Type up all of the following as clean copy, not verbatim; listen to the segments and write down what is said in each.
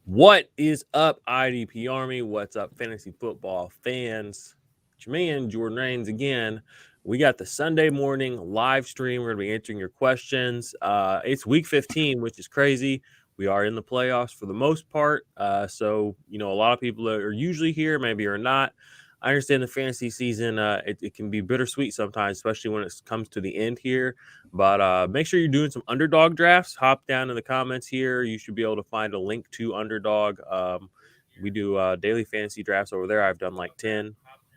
What is up, IDP Army? What's up, fantasy football fans? It's your man, Jordan Rains again. We got the Sunday morning live stream. We're going to be answering your questions. It's week 15, which is crazy. We are in the playoffs for the most part. So, a lot of people are usually here, maybe are not. I understand the fantasy season, it can be bittersweet sometimes, especially when it comes to the end here. But make sure you're doing some underdog drafts. Hop down in the comments here. You should be able to find a link to Underdog. We do daily fantasy drafts over there. I've done like 10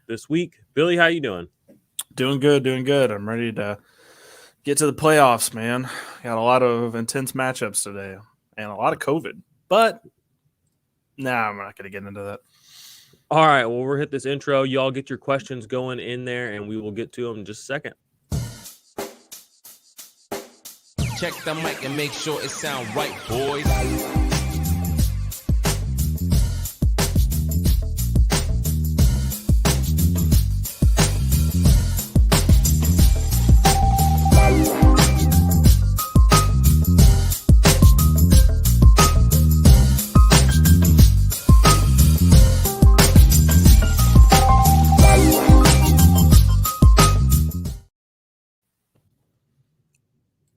this week. Billy, how you doing? Doing good. I'm ready to get to the playoffs, man. Got a lot of intense matchups today and a lot of COVID. But I'm not going to get into that. All right, well, we'll hit this intro. Y'all get your questions going in there, and we will get to them in just a second. Check the mic and make sure it sound right, boys.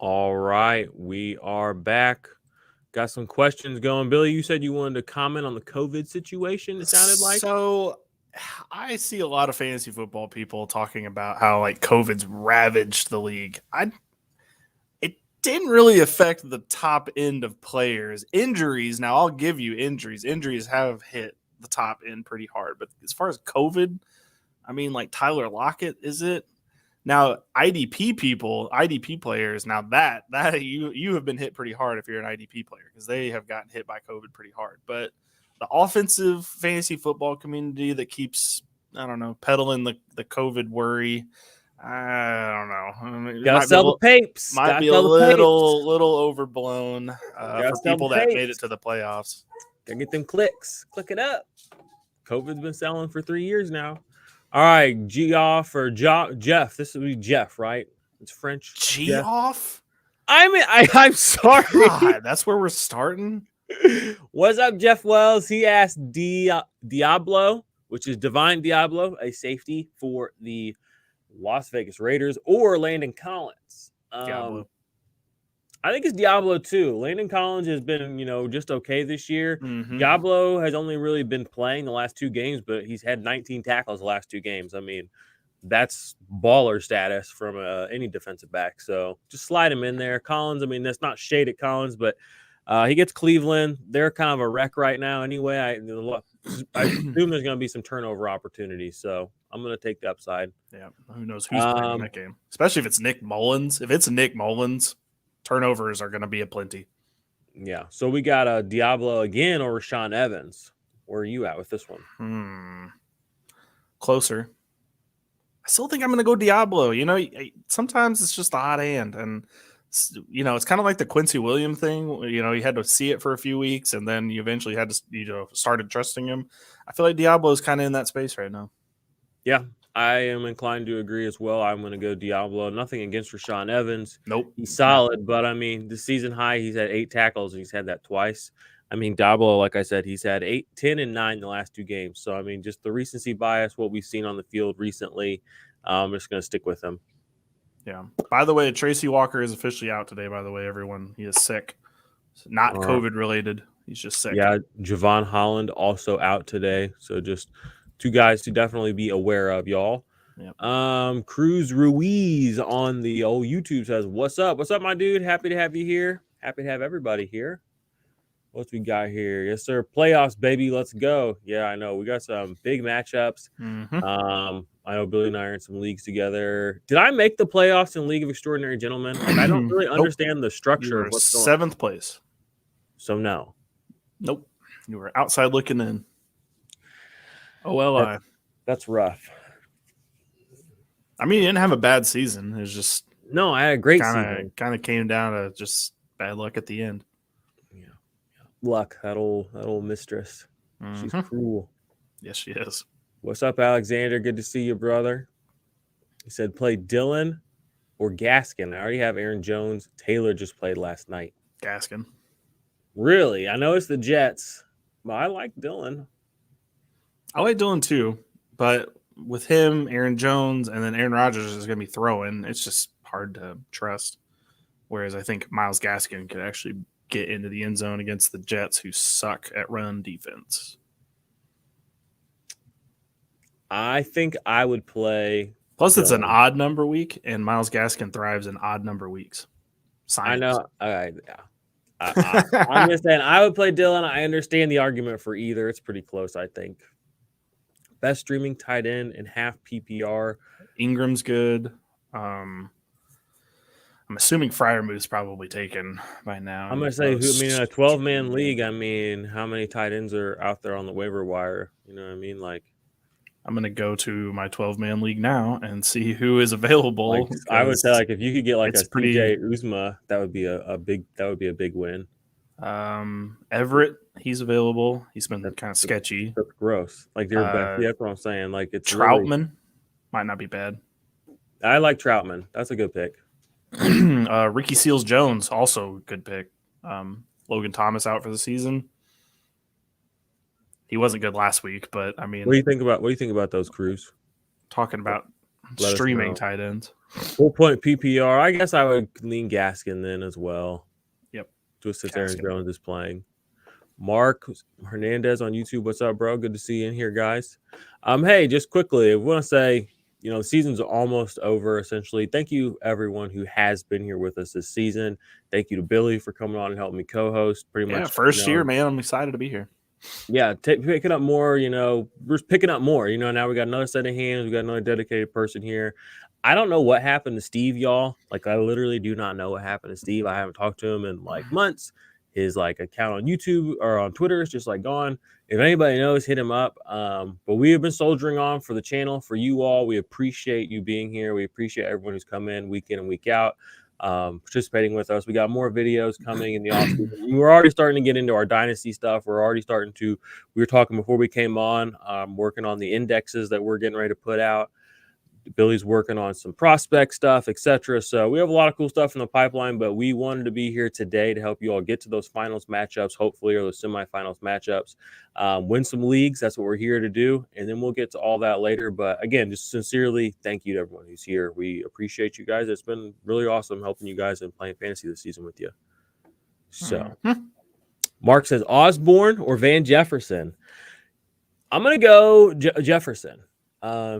All right, we are back. Got some questions going. Billy, you said you wanted to comment on the COVID situation, it sounded like. So I see a lot of fantasy football people talking about how like COVID's ravaged the league. It didn't really affect the top end of players. Injuries, now I'll give you injuries. Injuries have hit the top end pretty hard. But as far as COVID, I mean, like Tyler Lockett, is it? Now, IDP players, now that you have been hit pretty hard if you're an IDP player because they have gotten hit by COVID pretty hard. But the offensive fantasy football community that keeps, peddling the COVID worry, I don't know. I mean, Gotta sell the papes. Might be a little overblown for people that made it to the playoffs. Gotta get them clicks. Click it up. COVID's been selling for 3 years now. All right, Geoff or Jeff. This would be Jeff, right? It's French. Geoff? I'm sorry. God, that's where we're starting. What's up, Jeff Wells? He asked Diablo, which is Divine Diablo, a safety for the Las Vegas Raiders, or Landon Collins. Diablo. I think it's Diablo too. Landon Collins has been, just okay this year. Mm-hmm. Diablo has only really been playing the last 2 games, but he's had 19 tackles the last 2 games. I mean, that's baller status from any defensive back. So just slide him in there. Collins, I mean, that's not shade at Collins, but he gets Cleveland. They're kind of a wreck right now anyway. I assume there's going to be some turnover opportunities, so I'm going to take the upside. Yeah, who knows who's playing in that game, especially if it's Nick Mullins. If it's Nick Mullins, turnovers are going to be aplenty. Yeah. So we got a Diablo again or Rashaan Evans. Where are you at with this one? Closer. I still think I'm going to go Diablo. Sometimes it's just a hot hand. And, it's kind of like the Quincy Williams thing. You had to see it for a few weeks, and then you eventually had to, started trusting him. I feel like Diablo is kind of in that space right now. Yeah. I am inclined to agree as well. I'm going to go Diablo. Nothing against Rashaan Evans. Nope. He's solid, but I mean, the season high, he's had 8 tackles, and he's had that twice. I mean, Diablo, like I said, he's had 8, 10, and 9 the last 2 games. So, I mean, just the recency bias, what we've seen on the field recently, I'm just going to stick with him. Yeah. By the way, Tracy Walker is officially out today, by the way, everyone. He is sick. Not COVID-related. He's just sick. Yeah, Javon Holland also out today. So just 2 guys to definitely be aware of, y'all. Yep. Cruz Ruiz on the old YouTube says, "What's up? What's up, my dude? Happy to have you here. Happy to have everybody here. What's we got here? Yes, sir. Playoffs, baby. Let's go. Yeah, I know. We got some big matchups. Mm-hmm. I know Billy and I are in some leagues together. Did I make the playoffs in League of Extraordinary Gentlemen? Like, I don't really understand the structure of what's going on. 7th place. So no. Nope. You were outside looking in. OLI. That's rough. I mean, you didn't have a bad season. It was just no, I had a great season. Kind of came down to just bad luck at the end. Yeah. Luck, that old mistress. Mm-hmm. She's cruel. Yes, she is. What's up, Alexander? Good to see you, brother. He said, play Dylan or Gaskin. I already have Aaron Jones. Taylor just played last night. Gaskin. Really? I know it's the Jets. But I like Dylan. I like Dylan too, but with him, Aaron Jones, and then Aaron Rodgers is going to be throwing. It's just hard to trust. Whereas I think Myles Gaskin could actually get into the end zone against the Jets, who suck at run defense. I think I would play. Plus, it's an Dylan. odd number week, and Myles Gaskin thrives in odd number weeks. Science. I know. I'm just saying I would play Dylan. I understand the argument for either. It's pretty close, I think. Best streaming tight end in half PPR. Ingram's good. I'm assuming Freiermuth's probably taken by now. I'm gonna say, in a 12-man league, I mean, how many tight ends are out there on the waiver wire? You know what I mean? Like, I'm gonna go to my 12-man league now and see who is available. Like, I would say, like, if you could get like a pretty CJ Uzma, that would be a big win. Everett, he's available. He's been kind of sketchy. That's gross. Like, they're that's what I'm saying. Like, it's Troutman might not be bad. I like Troutman. That's a good pick. Ricky Seals-Jones, also a good pick. Logan Thomas out for the season. He wasn't good last week, but I mean, what do you think about those crews? Talking about streaming tight ends. Full point PPR. I guess I would lean Gaskin then as well. Yep. Just as Aaron Jones is playing. Mark Hernandez on YouTube. What's up, bro? Good to see you in here, guys. Hey, just quickly, I want to say, the season's almost over, essentially. Thank you, everyone who has been here with us this season. Thank you to Billy for coming on and helping me co-host. Pretty much. First year, man. I'm excited to be here. Yeah, picking up more, we're picking up more. Now we got another set of hands. We got another dedicated person here. I don't know what happened to Steve, y'all. Like, I literally do not know what happened to Steve. I haven't talked to him in like months. His like account on YouTube or on Twitter is just like gone. If anybody knows, hit him up. But we have been soldiering on for the channel, for you all. We appreciate you being here. We appreciate everyone who's come in week and week out, participating with us. We got more videos coming in the offseason. We're already starting to get into our dynasty stuff. We were talking before we came on, working on the indexes that we're getting ready to put out. Billy's working on some prospect stuff, etc. So we have a lot of cool stuff in the pipeline, but we wanted to be here today to help you all get to those finals matchups, hopefully, or those semifinals matchups, win some leagues. That's what we're here to do. And then we'll get to all that later. But again, just sincerely, thank you to everyone who's here. We appreciate you guys. It's been really awesome helping you guys and playing fantasy this season with you. So Mark says Osborne or Van Jefferson. I'm going to go Jefferson.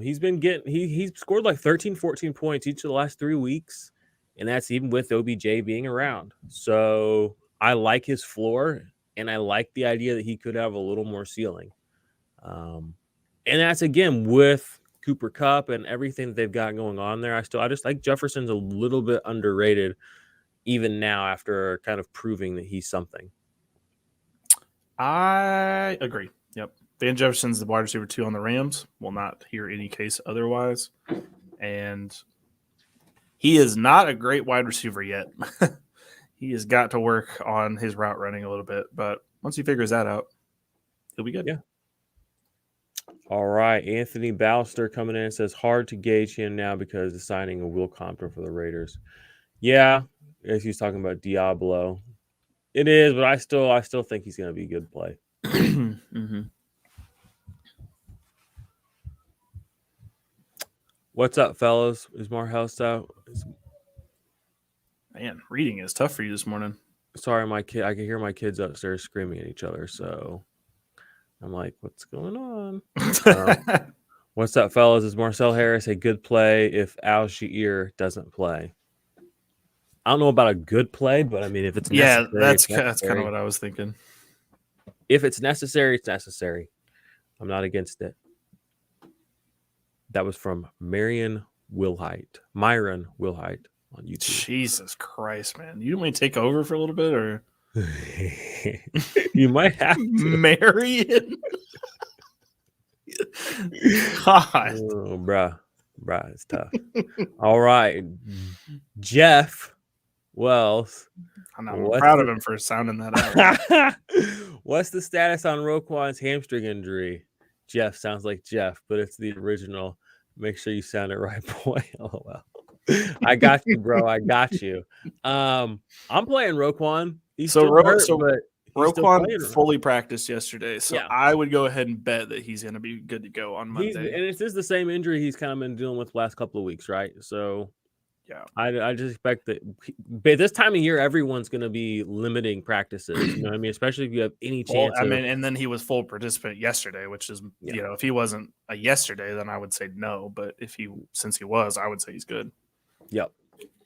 He's scored like 13, 14 points each of the last 3 weeks, and that's even with OBJ being around. So I like his floor, and I like the idea that he could have a little more ceiling. And that's again with Cooper Kupp and everything that they've got going on there. I just like Jefferson's a little bit underrated, even now after kind of proving that he's something. I agree. Yep. Van Jefferson's the wide receiver 2 on the Rams. Will not hear any case otherwise. And he is not a great wide receiver yet. He has got to work on his route running a little bit. But once he figures that out, he'll be good. Yeah. All right. Anthony Ballister coming in and says, hard to gauge him now because of signing a Will Compton for the Raiders. Yeah. As he's talking about Diablo. It is, but I still think he's going to be a good play. Mm-hmm. What's up, fellas? Is Marhelst out? Man, reading is tough for you this morning. Sorry, I can hear my kids upstairs screaming at each other, so I'm like, what's going on? What's up, fellas? Is Marcel Harris a good play if Al-Sha'ir doesn't play? I don't know about a good play, but I mean, if it's necessary, that's kind of what I was thinking. If it's necessary, it's necessary. I'm not against it. That was from Myron Wilhite on YouTube. Jesus Christ, man. You want me to take over for a little bit, or you might have to. Marion? God. Oh, bruh, it's tough. All right. Jeff Wells. I'm proud of him for sounding that out. What's the status on Roquan's hamstring injury? Jeff sounds like Jeff, but it's the original. Make sure you sound it right, boy. LOL. I got you, bro. I got you. I'm playing Roquan. He's still hurt, but he's still Roquan playing. fully practiced yesterday, so Yeah. I would go ahead and bet that he's going to be good to go on And Monday. it is the same injury he's kind of been dealing with the last couple of weeks, right? So Yeah. I just expect that by this time of year, everyone's going to be limiting practices. You know what I mean? Especially if you have any Well, chance I of. mean, and then he was full participant yesterday, which is, if he wasn't a yesterday, then I would say no. But since he was, I would say he's good. Yep.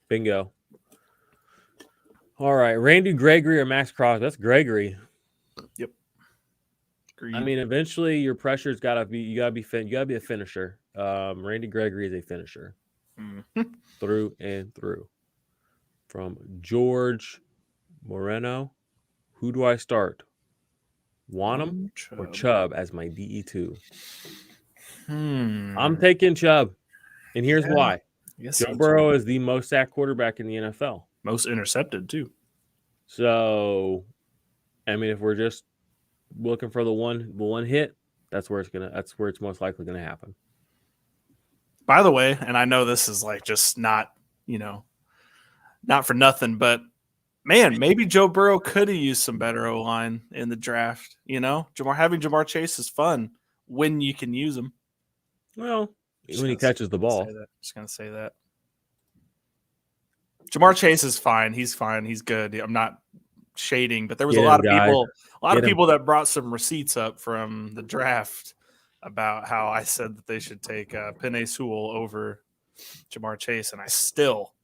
Bingo. All right. Randy Gregory or Max Crosby? That's Gregory. Yep. Agreed. I mean, eventually your pressure's got to be, you got to be a finisher. Randy Gregory is a finisher through and through. From George Moreno, who do I start? Wanham or Chubb as my DE2? I'm taking Chubb, and here's why. Joe Burrow is the most sacked quarterback in the NFL. Most intercepted too. So, I mean, if we're just looking for the one hit, that's where it's most likely gonna happen. By the way, and I know this is like just not for nothing, but man, maybe Joe Burrow could have used some better O-line in the draft. Having Jamar Chase is fun when you can use him. Well, when he catches the ball. Just gonna say that. Jamar Chase is fine. He's fine. He's good. I'm not shading, but there was a lot of people that brought some receipts up from the draft about how I said that they should take Penei Sewell over Jamar Chase, and I still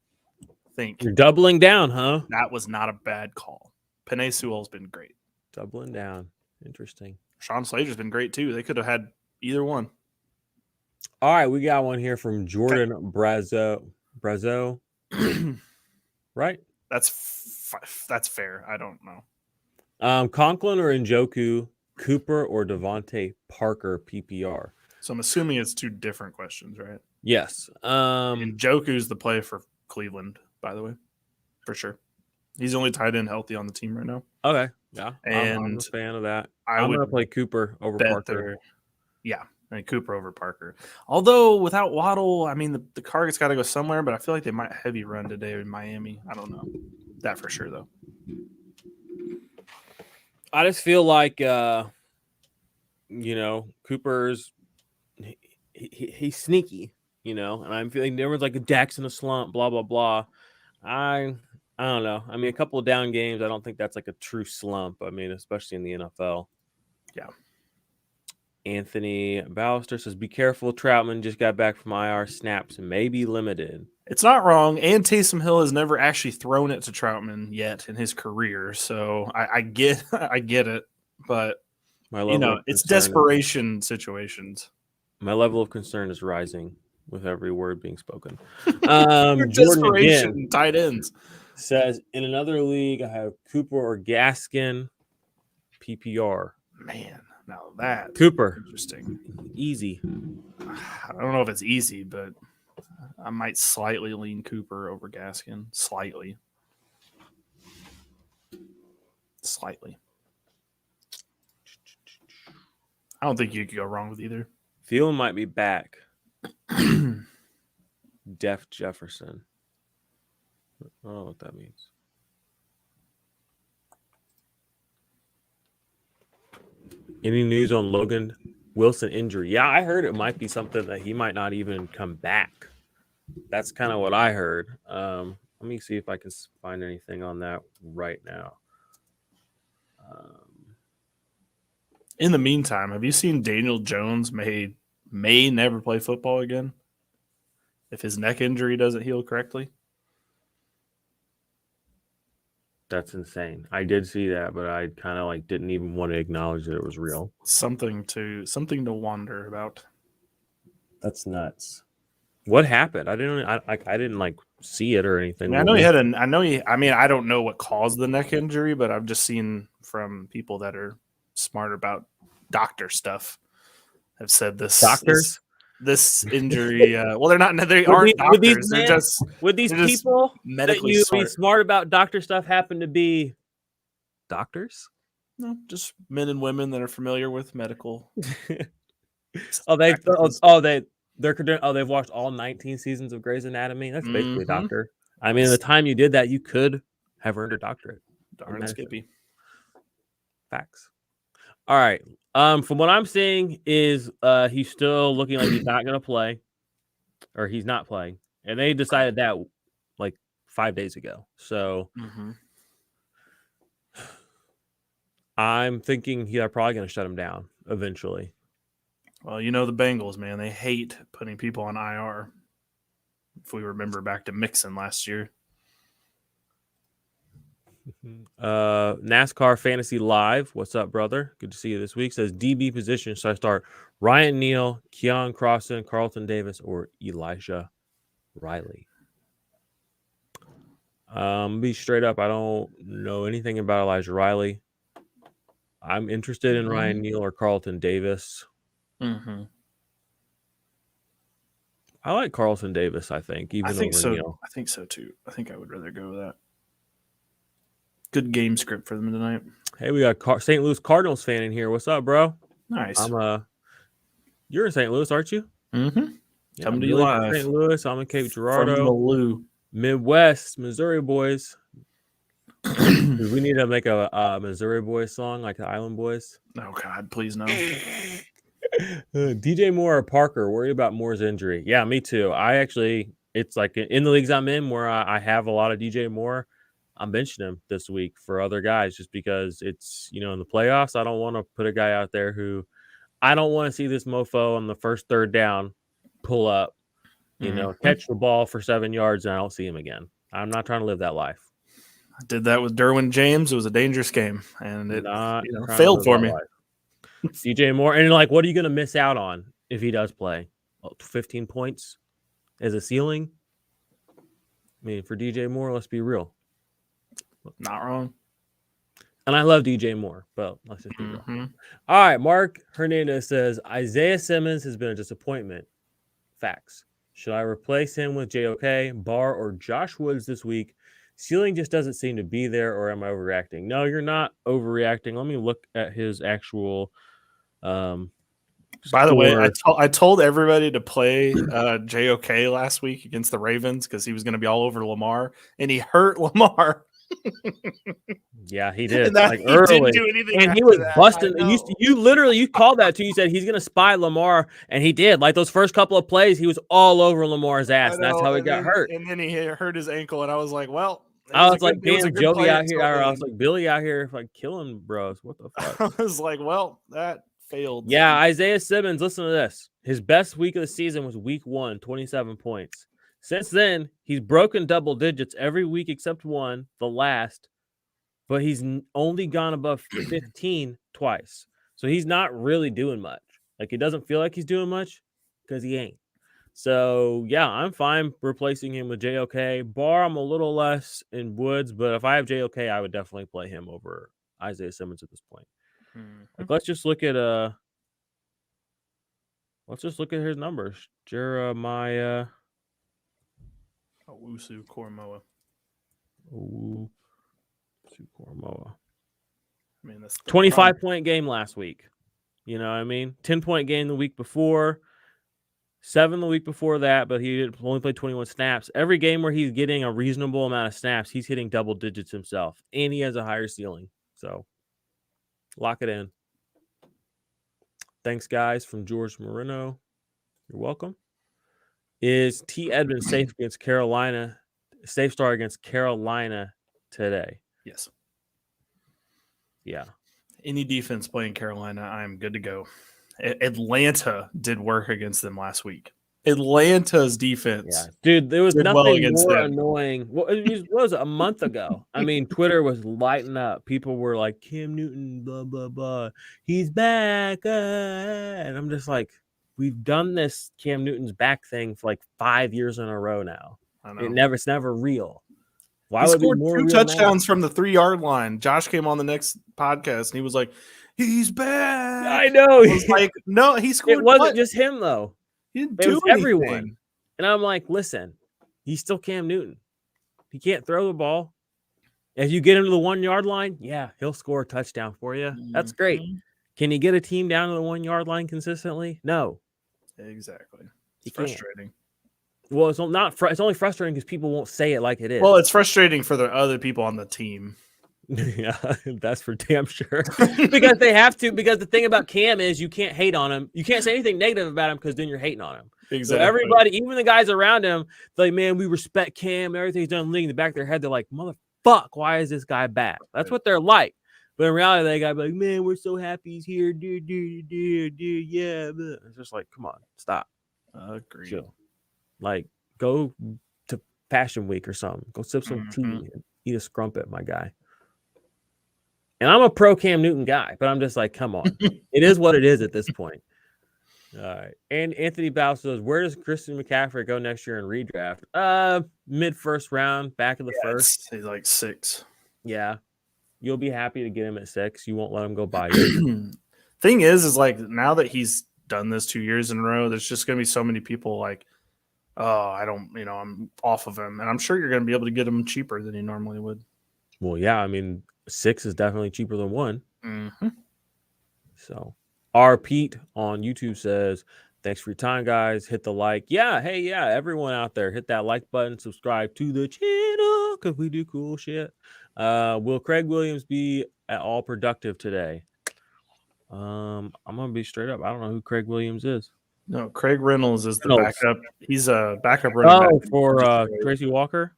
think you're doubling down, huh? That was not a bad call. Penei Sewell's been great. Doubling down. Interesting. Sean Slater's been great too. They could have had either one. All right, we got one here from Jordan Brazo. Right? That's fair. I don't know. Conklin or Njoku, Cooper or Devontae Parker PPR. So I'm assuming it's two different questions, right? Yes. Njoku's the play for Cleveland, by the way, for sure. He's the only tight end healthy on the team right now. Okay. Yeah. And I'm a fan of that. I'm going to play Cooper over Parker. And Cooper over Parker. Although without Waddle, I mean, the target's got to go somewhere, but I feel like they might heavy run today in Miami. I don't know that for sure, though. I just feel like, Cooper's he's sneaky, and I'm feeling everyone's like Dak's in a slump, blah, blah, blah. I don't know. I mean, a couple of down games, I don't think that's like a true slump. I mean, especially in the NFL. Yeah. Anthony Ballister says, be careful. Troutman just got back from IR. Snaps may be limited. It's not wrong. And Taysom Hill has never actually thrown it to Troutman yet in his career. So I get it. But, it's desperation situations. My level of concern is rising with every word being spoken. Jordan again, tight ends. Says, in another league, I have Cooper or Gaskin PPR. Man. Now that Cooper, interesting, easy. I don't know if it's easy, but I might slightly lean Cooper over Gaskin. Slightly. I don't think you could go wrong with either. Thielen might be back. Def Jefferson. I don't know what that means. Any news on Logan Wilson injury? Yeah, I heard it might be something that he might not even come back. That's kind of what I heard. Let me see if I can find anything on that right now. In the meantime, have you seen Daniel Jones may never play football again if his neck injury doesn't heal correctly? That's insane. I did see that, but I kind of didn't even want to acknowledge that it was real. Something to wonder about. That's nuts. What happened? I didn't see it or anything. I don't know what caused the neck injury, but I've just seen from people that are smart about doctor stuff have said this. Doctors? This injury, well, they aren't doctors. They're just people medically that you be smart about doctor stuff happen to be doctors? No, just men and women that are familiar with medical. They've watched all 19 seasons of Grey's Anatomy. That's basically a doctor. I mean, the time you did that, you could have earned a doctorate. Darn Skippy. Facts. All right. From what I'm seeing is he's still looking like he's not going to play, or he's not playing, and they decided that like 5 days ago. So I'm thinking they're probably going to shut him down eventually. Well, you know the Bengals, man. They hate putting people on IR. If we remember back to Mixon last year. NASCAR Fantasy Live. What's up, brother? Good to see you this week. Says DB position. So I start Ryan Neal, Keon Crossan, Carlton Davis, or Elijah Riley. Be straight up. I don't know anything about Elijah Riley. I'm interested in Ryan Neal or Carlton Davis. I like Carlton Davis, I think, even over so. Neal. I think so, too. I think I would rather go with that. Good game script for them tonight. Hey, we got St. Louis Cardinals fan in here. What's up, bro? Nice. You're in St. Louis, aren't you? Mm-hmm. Yeah, Coming to you live. St. Louis. I'm in Cape Girardeau. From the Lou. Midwest, Missouri boys. We need to make a Missouri boys song like the Island Boys. Oh, God, please no. DJ Moore or Parker, worried about Moore's injury. Yeah, me too. It's like in the leagues I'm in where I have a lot of DJ Moore, I'm benching him this week for other guys just because it's, in the playoffs. I don't want to put a guy out there who I don't want to see this mofo on the first third down pull up, catch the ball for 7 yards and I don't see him again. I'm not trying to live that life. I did that with Derwin James. It was a dangerous game, and it failed for me. DJ Moore, and what are you going to miss out on if he does play? 15 points as a ceiling? I mean, for DJ Moore, let's be real. Not wrong. And I love DJ Moore, but let's just be real. All right, Mark Hernandez says, Isaiah Simmons has been a disappointment. Facts. Should I replace him with JOK, Barr, or Josh Woods this week? Ceiling just doesn't seem to be there, or am I overreacting? No, you're not overreacting. Let me look at his actual By the way, I told everybody to play JOK last week against the Ravens because he was going to be all over Lamar, and he hurt Lamar. Yeah, he did. He didn't do anything, and he was busting. You called that too. You said he's going to spy Lamar, and he did. Like those first couple of plays, he was all over Lamar's ass, and that's how he got hurt. And then he hurt his ankle, and I was like, well. I was like, damn, Joey out here. I was like, Billy out here, killing bros. What the fuck? I was like, well, that failed. Yeah, Isaiah Simmons, listen to this. His best week of the season was week 1, 27 points. Since then, he's broken double digits every week except one, the last, but he's only gone above 15 twice. So he's not really doing much. It doesn't feel like he's doing much because he ain't. So, yeah, I'm fine replacing him with JOK. Barr, I'm a little less in Woods, but if I have JOK, I would definitely play him over Isaiah Simmons at this point. Let's just look at his numbers. Jeremiah Owusu Koromoa. I mean, that's 25-point game last week. You know what I mean? 10-point game the week before. 7 the week before that, but he only played 21 snaps. Every game where he's getting a reasonable amount of snaps, he's hitting double digits himself, and he has a higher ceiling. So, lock it in. Thanks, guys, from George Marino. You're welcome. Is T. Edmonds safe against Carolina? Safe start against Carolina today? Yes. Yeah. Any defense playing Carolina, I'm good to go. Atlanta did work against them last week. Atlanta's defense. Yeah. Dude, there was nothing more annoying. What was it, a month ago? I mean, Twitter was lighting up. People were like, Cam Newton, blah, blah, blah. He's back. And I'm just like, we've done this Cam Newton's back thing for 5 years in a row now. I know. It's never real. Why would scored 2 touchdowns from the 3-yard line. Josh came on the next podcast and he was like, he's back. I know. I was like, no, he scored. It wasn't just him, though. He didn't it do was anything. Everyone. And I'm like, listen, he's still Cam Newton. He can't throw the ball. If you get him to the 1-yard line, yeah, he'll score a touchdown for you. That's great. Can he get a team down to the 1-yard line consistently? No. Exactly. It's frustrating. Well, it's only frustrating because people won't say it like it is. Well, it's frustrating for the other people on the team. Yeah, that's for damn sure. Because they have to. Because the thing about Cam is you can't hate on him. You can't say anything negative about him because then you're hating on him. So Exactly. everybody, even the guys around him, like, man, we respect Cam. Everything he's done in the league. In the back of their head, they're like, motherfuck, why is this guy back? That's what they're like. But in reality, they gotta be like, man, we're so happy he's here. Dude, yeah. But it's just like, come on, stop. Agreed. Chill. Like, go to Passion Week or something. Go sip some tea and eat a scrumpet, my guy. And I'm a pro Cam Newton guy, but I'm just like, come on. It is what it is at this point. All right. And Anthony Bow says, where does Christian McCaffrey go next year in redraft? Mid first round, back of the first. He's like 6. Yeah. You'll be happy to get him at 6. You won't let him go by you. Thing is like now that he's done this 2 years in a row, there's just gonna be so many people like, oh, I don't, I'm off of him. And I'm sure you're gonna be able to get him cheaper than you normally would. Well, yeah, I mean, 6 is definitely cheaper than 1. Mm-hmm. So R. Pete on YouTube says, thanks for your time, guys. Hit the like. Yeah, hey, yeah, everyone out there, hit that like button, subscribe to the channel because we do cool shit. Will Craig Williams be at all productive today? I'm gonna be straight up. I don't know who Craig Williams is. No, Craig Reynolds is the backup. He's a backup running back for Tracy Walker.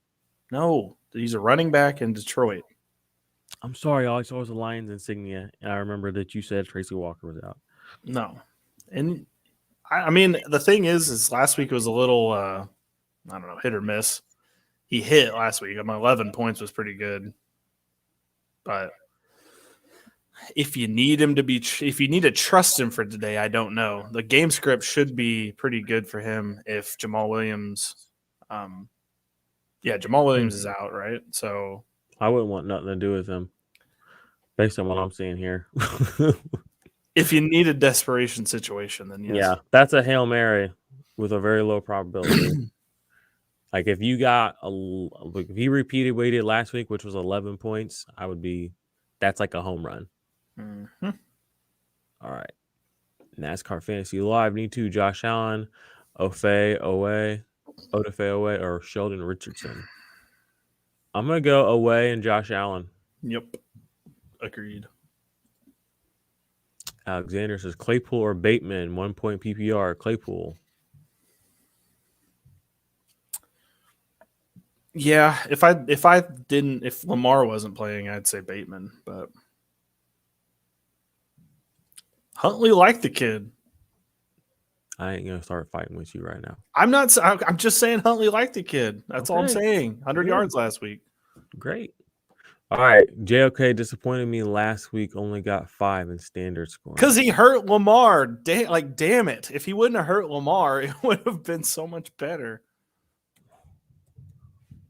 No, he's a running back in Detroit. I'm sorry, all I saw was the Lions insignia, and I remember that you said Tracy Walker was out. No, and I mean the thing is last week was a little I don't know, hit or miss. He hit last week. 11 points was pretty good, but if you need him to be, if you need to trust him for today, I don't know. The game script should be pretty good for him if Jamal Williams, Jamal Williams is out, right? So I wouldn't want nothing to do with him, based on what I'm seeing here. If you need a desperation situation, then yes. Yeah, that's a Hail Mary with a very low probability. Like if you got if he repeated what he did last week, which was 11 points, that's like a home run. Mm-hmm. All right. NASCAR Fantasy Live, need to Josh Allen, Odafe Owe, or Sheldon Richardson. I'm going to go Owe and Josh Allen. Yep. Agreed. Alexander says Claypool or Bateman, 1 point PPR. Claypool. Yeah, if Lamar wasn't playing, I'd say Bateman, but Huntley liked the kid. I ain't gonna start fighting with you right now. I'm just saying Huntley liked the kid. That's all I'm saying. 100 yards last week. Great. All right. JOK disappointed me last week. Only got 5 in standard scoring. Because he hurt Lamar. Damn it. If he wouldn't have hurt Lamar, it would have been so much better.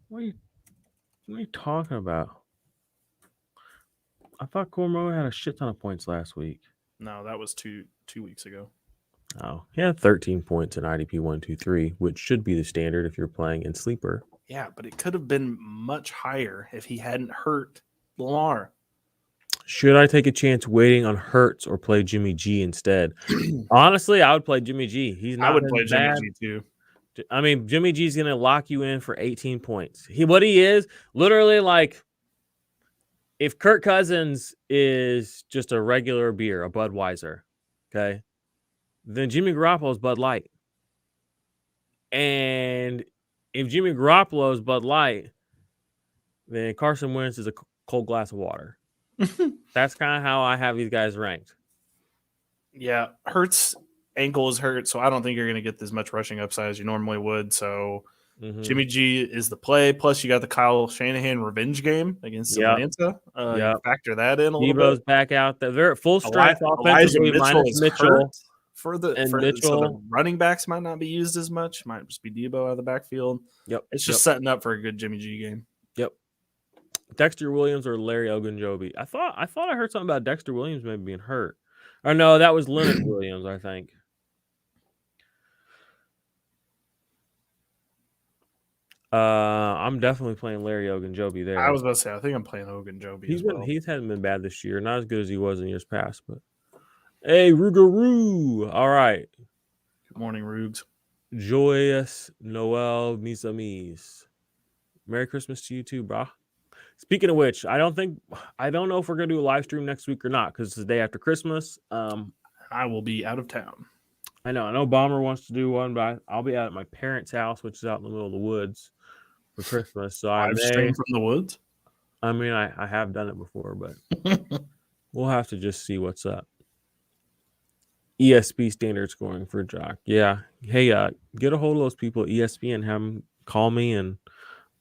What are you talking about? I thought Cormo had a shit ton of points last week. No, that was two weeks ago. Oh, he had 13 points in IDP 123, which should be the standard if you're playing in Sleeper. Yeah, but it could have been much higher if he hadn't hurt Lamar. Should I take a chance waiting on Hurts or play Jimmy G instead? Honestly, I would play Jimmy G. He's not. I would play Jimmy G too. I mean, Jimmy G's going to lock you in for 18 points. He is literally like, if Kirk Cousins is just a regular beer, a Budweiser, okay, then Jimmy Garoppolo is Bud Light. And if Jimmy Garoppolo is Bud Light, then Carson Wentz is a cold glass of water. That's kind of how I have these guys ranked. Yeah, Hurts ankle is hurt, so I don't think you're going to get as much rushing upside as you normally would. So Jimmy G is the play. Plus, you got the Kyle Shanahan revenge game against Atlanta. Factor that in a little bit. Debo's back out there. They're at full strength offensively, minus Mitchell. So the running backs might not be used as much. Might just be Debo out of the backfield. Yep. It's just setting up for a good Jimmy G game. Yep. Dexter Williams or Larry Ogunjobi. I thought I heard something about Dexter Williams maybe being hurt. Or no, that was Leonard Williams, I think. I'm definitely playing Larry Ogunjobi there. I was about to say, I think I'm playing Ogunjobi. He hasn't been bad this year. Not as good as he was in years past, but hey, Rugaroo. All right. Good morning, Rugs. Joyous Noel Misamis. Merry Christmas to you too, brah. Speaking of which, I don't know if we're gonna do a live stream next week or not because it's the day after Christmas. I will be out of town. I know Bomber wants to do one, but I'll be out at my parents' house, which is out in the middle of the woods for Christmas. So Live stream from the woods. I mean, I have done it before, but we'll have to just see what's up. ESP standard scoring for Jock. Yeah. Hey, get a hold of those people at ESPN, have them call me, and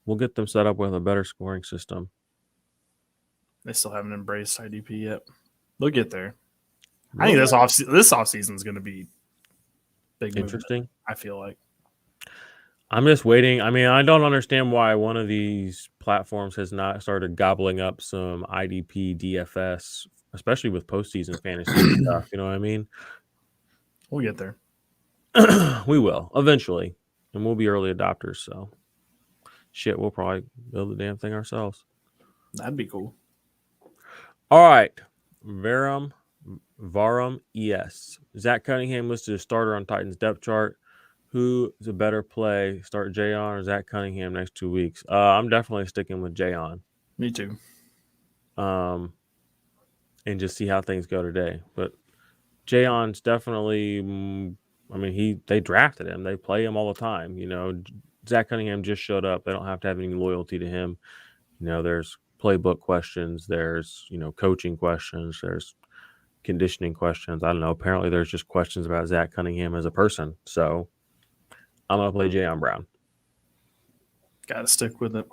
we'll get them set up with a better scoring system. They still haven't embraced IDP yet. They'll get there. I think this offseason is going to be big. Interesting. Movement, I feel like. I'm just waiting. I mean, I don't understand why one of these platforms has not started gobbling up some IDP DFS, especially with postseason fantasy stuff. You know what I mean? We'll get there. We will eventually, and we'll be early adopters. So, shit, we'll probably build the damn thing ourselves. That'd be cool. All right, Varum ES. Zach Cunningham listed as starter on Titans depth chart. Who is a better play? Start Jayon or Zach Cunningham next 2 weeks? I'm definitely sticking with Jayon. Me too. And just see how things go today. But Jayon's definitely. I mean, they drafted him. They play him all the time. You know, Zach Cunningham just showed up. They don't have to have any loyalty to him. You know, there's playbook questions. There's coaching questions. There's conditioning questions. I don't know. Apparently, there's just questions about Zach Cunningham as a person. So. I'm going to play Jayon Brown. Got to stick with it.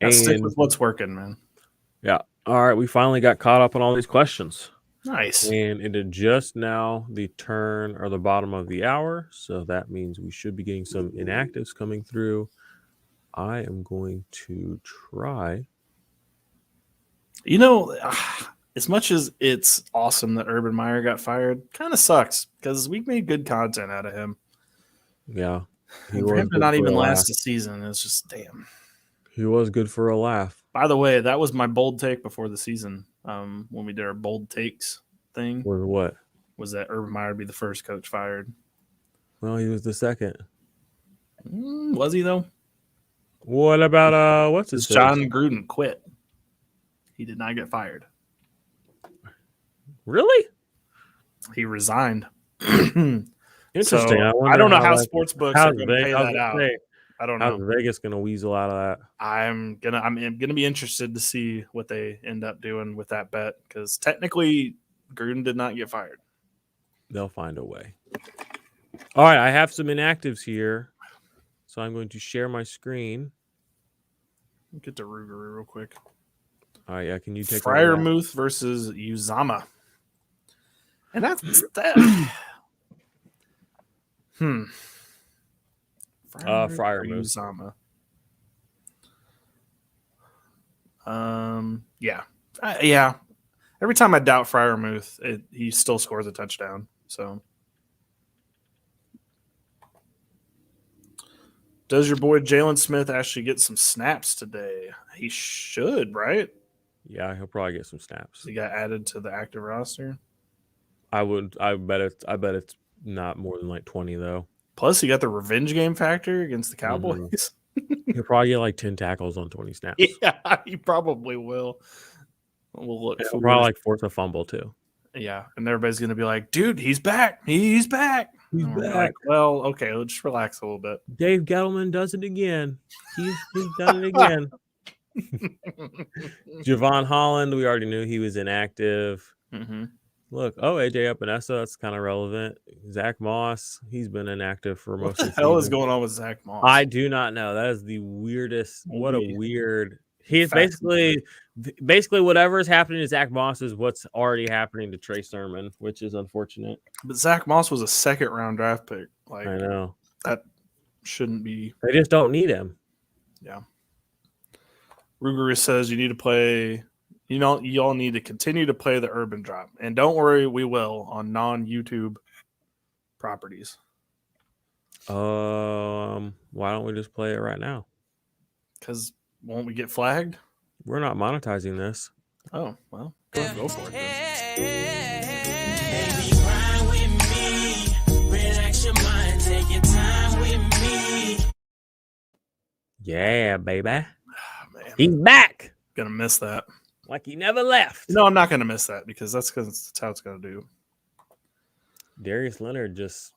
Got to stick with what's working, man. Yeah. All right. We finally got caught up on all these questions. Nice. And it is just now the turn or the bottom of the hour. So that means we should be getting some inactives coming through. I am going to try. As much as it's awesome that Urban Meyer got fired, kind of sucks because we made good content out of him. Yeah. For him to not even last a season is just damn. He was good for a laugh. By the way, that was my bold take before the season. When we did our bold takes thing. Or what? Was that Urban Meyer would be the first coach fired? Well, he was the second. Was he though? What about what's his John Gruden quit. He did not get fired. Really? He resigned. Interesting. So, I don't know how sports books are going to pay that out. I don't know. How's Vegas going to weasel out of that? I'm gonna be interested to see what they end up doing with that bet because technically Gruden did not get fired. They'll find a way. All right, I have some inactives here, so I'm going to share my screen. Get to Ruger real quick. All right, yeah. Can you take Freiermuth versus Uzama? And that's that. Freiermuth. Uzama. Yeah. Every time I doubt Freiermuth, he still scores a touchdown. So, does your boy Jalen Smith actually get some snaps today? He should, right? Yeah, he'll probably get some snaps. He got added to the active roster. I bet it's not more than like 20 though. Plus, he got the revenge game factor against the Cowboys. He'll probably get like 10 tackles on 20 snaps. Yeah, he probably will. We'll look. He'll probably like force a fumble too. Yeah, and everybody's gonna be like, "Dude, he's back! He's back! He's back!" Like, well, okay, let's just relax a little bit. Dave Gettleman does it again. He's done it again. Javon Holland, we already knew he was inactive. Mm-hmm. Look, AJ Epinesa, that's kind of relevant. Zach Moss, he's been inactive for most of the season. What the hell is going on with Zach Moss? I do not know. That is the weirdest. What a weird. He's basically whatever is happening to Zach Moss is what's already happening to Trey Sermon, which is unfortunate. But Zach Moss was a second-round draft pick. Like, I know that shouldn't be. They just don't need him. Yeah. Ruger says you need to play. You all need to continue to play the Urban Drop, and don't worry, we will on non-YouTube properties. Why don't we just play it right now? Because won't we get flagged? We're not monetizing this. Oh well, go for it then. Baby, ride with me. Relax your mind, take your time with me. Yeah, baby. Man. He's back. gonna miss that. Like he never left. No, I'm not gonna miss that because that's how it's gonna do. Darius Leonard just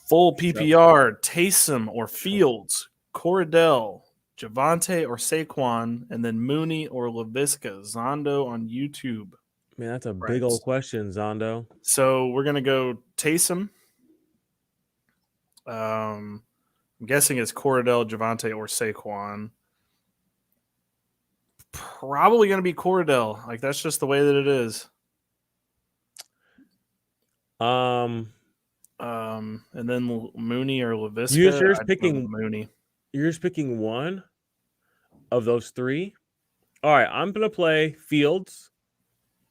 Full PPR, Taysom or Fields, Cordell, Javante or Saquon, and then Mooney or LaVisca. Zondo on YouTube. man, that's a big old question, Zondo. So we're gonna go Taysom. I'm guessing it's Cordell, Javante, or Saquon. Probably gonna be Cordell. Like that's just the way that it is. And then Mooney or LaVisca. You're just picking Mooney. You're just picking one of those three. All right, I'm gonna play Fields.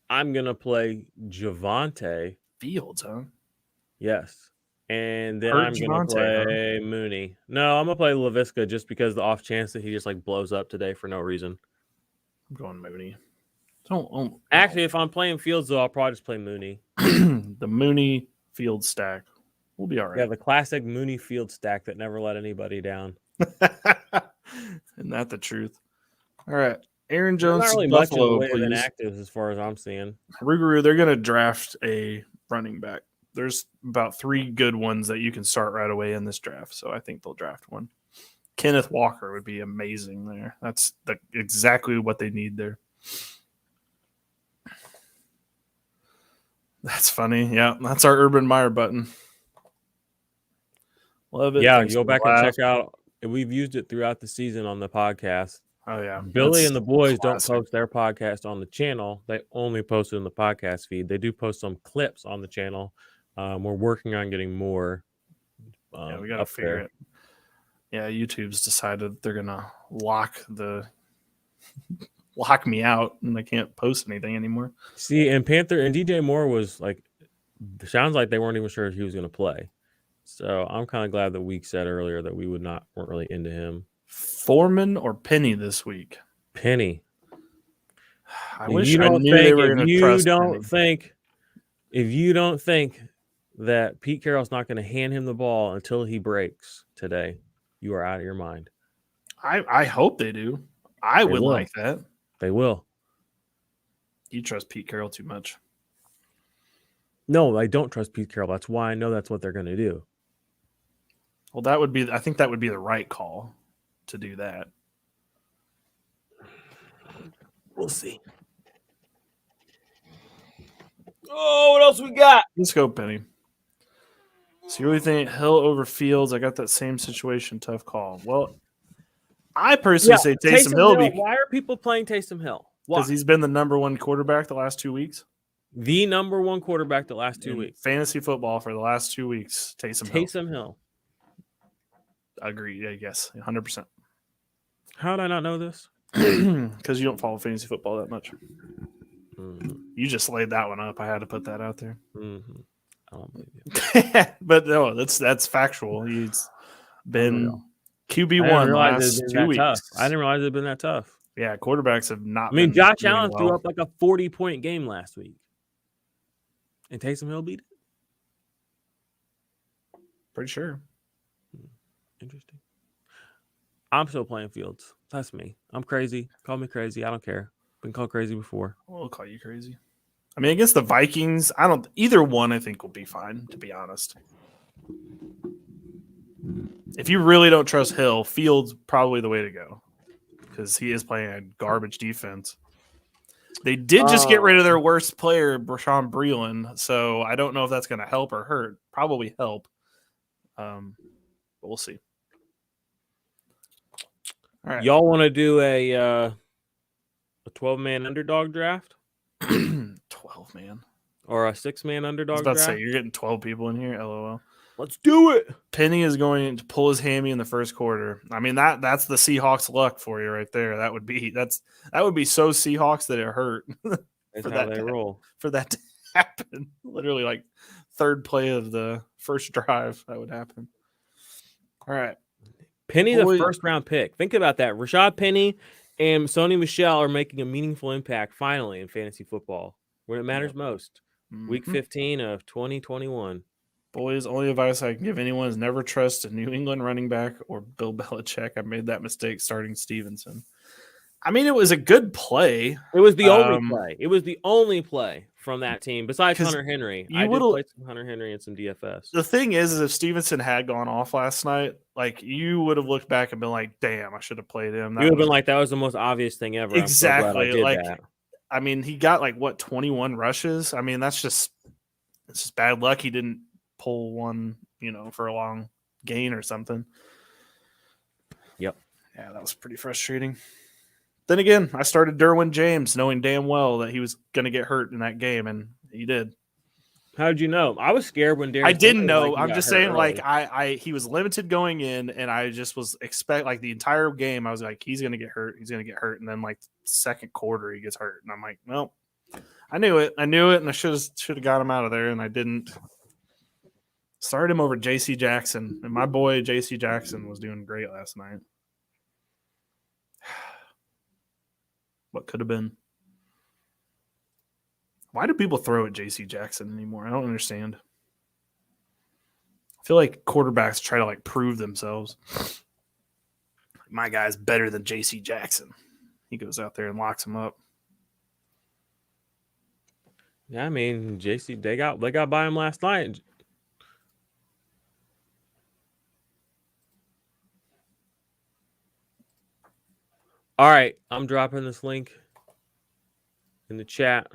I'm gonna play Javante. Fields, huh? Yes, and then Hurt I'm gonna Javonte, play Mooney. No, I'm gonna play LaVisca just because the off chance that he just like blows up today for no reason. I'm going Mooney. Actually, if I'm playing Fields, though, I'll probably just play Mooney. The Mooney Field stack. We'll be all right. Yeah, the classic Mooney Field stack that never let anybody down. Isn't that the truth? All right. Aaron Jones, not really Buffalo, much in the way of please. inactives as far as I'm seeing. Rougarou, they're going to draft a running back. There's about 3 good ones that you can start right away in this draft, so I think they'll draft one. Kenneth Walker would be amazing there. That's exactly what they need there. That's funny. Yeah, that's our Urban Meyer button. Love it. Yeah, Thanks go for the back and laugh. check out. We've used it throughout the season on the podcast. Oh, yeah. Billy That's and the boys don't classic. post their podcast on the channel. They only post it in the podcast feed. They do post some clips on the channel. We're working on getting more. Yeah, we got to up figure there. it. Yeah, YouTube's decided they're going to lock me out and I can't post anything anymore. See, and Panther and DJ Moore was like, sounds like they weren't even sure if he was going to play. So I'm kind of glad that we said earlier that we weren't really into him. Foreman or Penny this week? Penny. I wish I knew they were going to trust Penny. If you don't think that Pete Carroll's not going to hand him the ball until he breaks today, you are out of your mind. I hope they do. I would like that. They will. You trust Pete Carroll too much. No, I don't trust Pete Carroll. That's why I know that's what they're going to do. Well, I think that would be the right call to do that. We'll see. Oh, what else we got? Let's go, Penny. So you really think Hill over Fields? I got that same situation. Tough call. Well, I personally say Taysom Hill. Why are people playing Taysom Hill? Because he's been the number one quarterback the last 2 weeks. The number one quarterback the last 2 weeks. Fantasy football for the last 2 weeks. Taysom Hill. Agree. Yeah, yes. 100%. How did I not know this? Because you don't follow fantasy football that much. Mm-hmm. You just laid that one up. I had to put that out there. Mm-hmm. I don't believe you. But no, that's factual. He's been QB1 the last 2 weeks. Tough. I didn't realize it had been that tough. Yeah, quarterbacks have not. I mean, been Josh doing Allen well. threw up like a 40-point game last week, and Taysom Hill beat it. Pretty sure. Interesting. I'm still playing Fields. That's me. I'm crazy. Call me crazy. I don't care. Been called crazy before. We'll call you crazy. I mean, against the Vikings, either one I think will be fine, to be honest. If you really don't trust Hill, Fields probably the way to go because he is playing a garbage defense. They did just get rid of their worst player, Brashawn Breeland, so I don't know if that's going to help or hurt. Probably help. But we'll see. All right. Y'all want to do a 12-man underdog draft? 12, man. Or a 6-man I was underdog about draft? to say, you're getting 12 people in here, LOL. Let's do it. Penny is going to pull his hammy in the first quarter. I mean, that's the Seahawks luck for you right there. That would be so Seahawks that it hurt. That's how they roll. For that to happen. Literally like third play of the first drive, that would happen. All right. Penny, the first-round pick. Think about that. Rashad Penny and Sony Michel are making a meaningful impact finally in fantasy football when it matters most. Mm-hmm. Week 15 of 2021. Boys, only advice I can give anyone is never trust a New England running back or Bill Belichick. I made that mistake starting Stevenson. I mean, it was a good play. It was the only play. It was the only play from that team besides 'Cause Hunter Henry. you I did would've- play some Hunter Henry and some DFS. The thing is if Stevenson had gone off last night, like you would have looked back and been like, "Damn, I should have played him." You would have been like, that was the most obvious thing ever. Exactly. I'm so glad I did Like, that. I mean, he got like what 21 rushes. I mean, it's just bad luck. He didn't pull one, for a long gain or something. Yep. Yeah, that was pretty frustrating. Then again, I started Derwin James knowing damn well that he was going to get hurt in that game, and he did. How did you know? I was scared when Darren. I didn't know. I'm just saying, like, he was limited going in, and I just was like the entire game. I was like, he's gonna get hurt. He's gonna get hurt, and then like second quarter, he gets hurt, and I'm like, no, I knew it, and I should have got him out of there, and I didn't. Started him over J.C. Jackson, and my boy J.C. Jackson was doing great last night. What could have been? Why do people throw at J.C. Jackson anymore? I don't understand. I feel like quarterbacks try to like prove themselves. My guy's better than J.C. Jackson. He goes out there and locks him up. Yeah, I mean, JC, they got by him last night. All right, I'm dropping this link in the chat.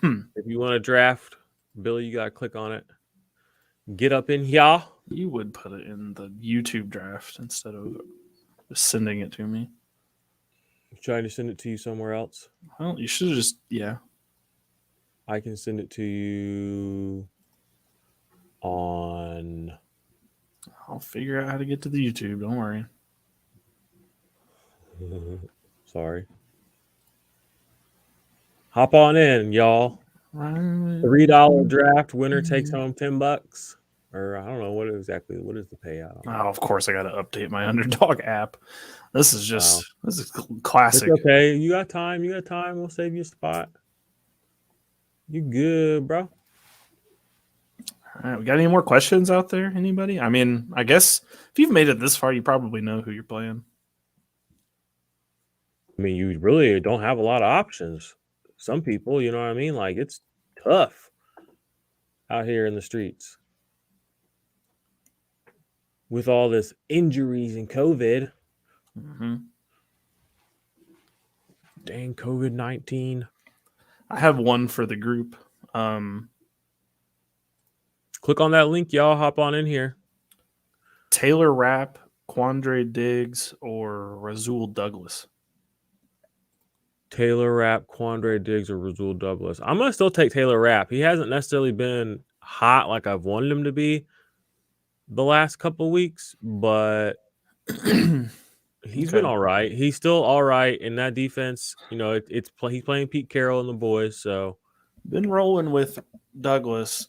If you want to draft, Billy, you got to click on it. Get up in here. You would put it in the YouTube draft instead of just sending it to me. Trying to send it to you somewhere else. Well, you should have just, yeah. I can send it to you on... I'll figure out how to get to the YouTube. Don't worry. Sorry. Hop on in, y'all. $3 draft. Winner takes home $10. Or I don't know what is the payout. Oh, of course I got to update my Underdog app. This is just this is classic. It's okay. You got time. We'll save you a spot. You good, bro? All right, we got any more questions out there? Anybody? I mean, I guess if you've made it this far, you probably know who you're playing. I mean, you really don't have a lot of options. Some people, you know what I mean? Like, it's tough out here in the streets with all this injuries and COVID. Mm-hmm. Dang, COVID-19. I have one for the group. Click on that link, y'all. Hop on in here. Taylor Rapp, Quandre Diggs, or Rasul Douglas? Taylor Rapp, Quandre Diggs, or Rasul Douglas. I'm going to still take Taylor Rapp. He hasn't necessarily been hot like I've wanted him to be the last couple of weeks, but he's been all right. He's still all right in that defense. You know, he's playing Pete Carroll and the boys, so. Been rolling with Douglas,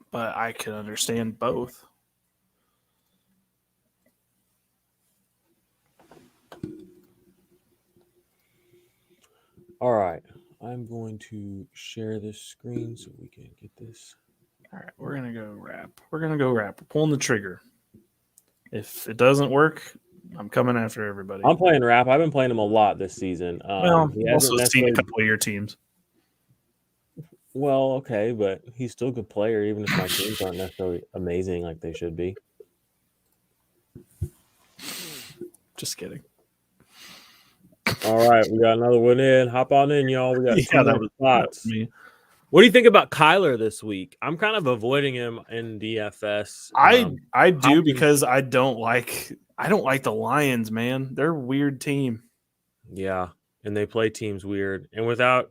but I can understand both. All right. I'm going to share this screen so we can get this. All right, we're going to go Rapp. We're pulling the trigger. If it doesn't work, I'm coming after everybody. I'm playing Rapp. I've been playing him a lot this season. Well, I've also seen a couple of your teams. Well, okay, but he's still a good player, even if my teams aren't necessarily amazing like they should be. Just kidding. All right, we got another one in. Hop on in, y'all. We got that was me. What do you think about Kyler this week? I'm kind of avoiding him in DFS. I do because I don't like the Lions, man. They're a weird team. Yeah, and they play teams weird. And without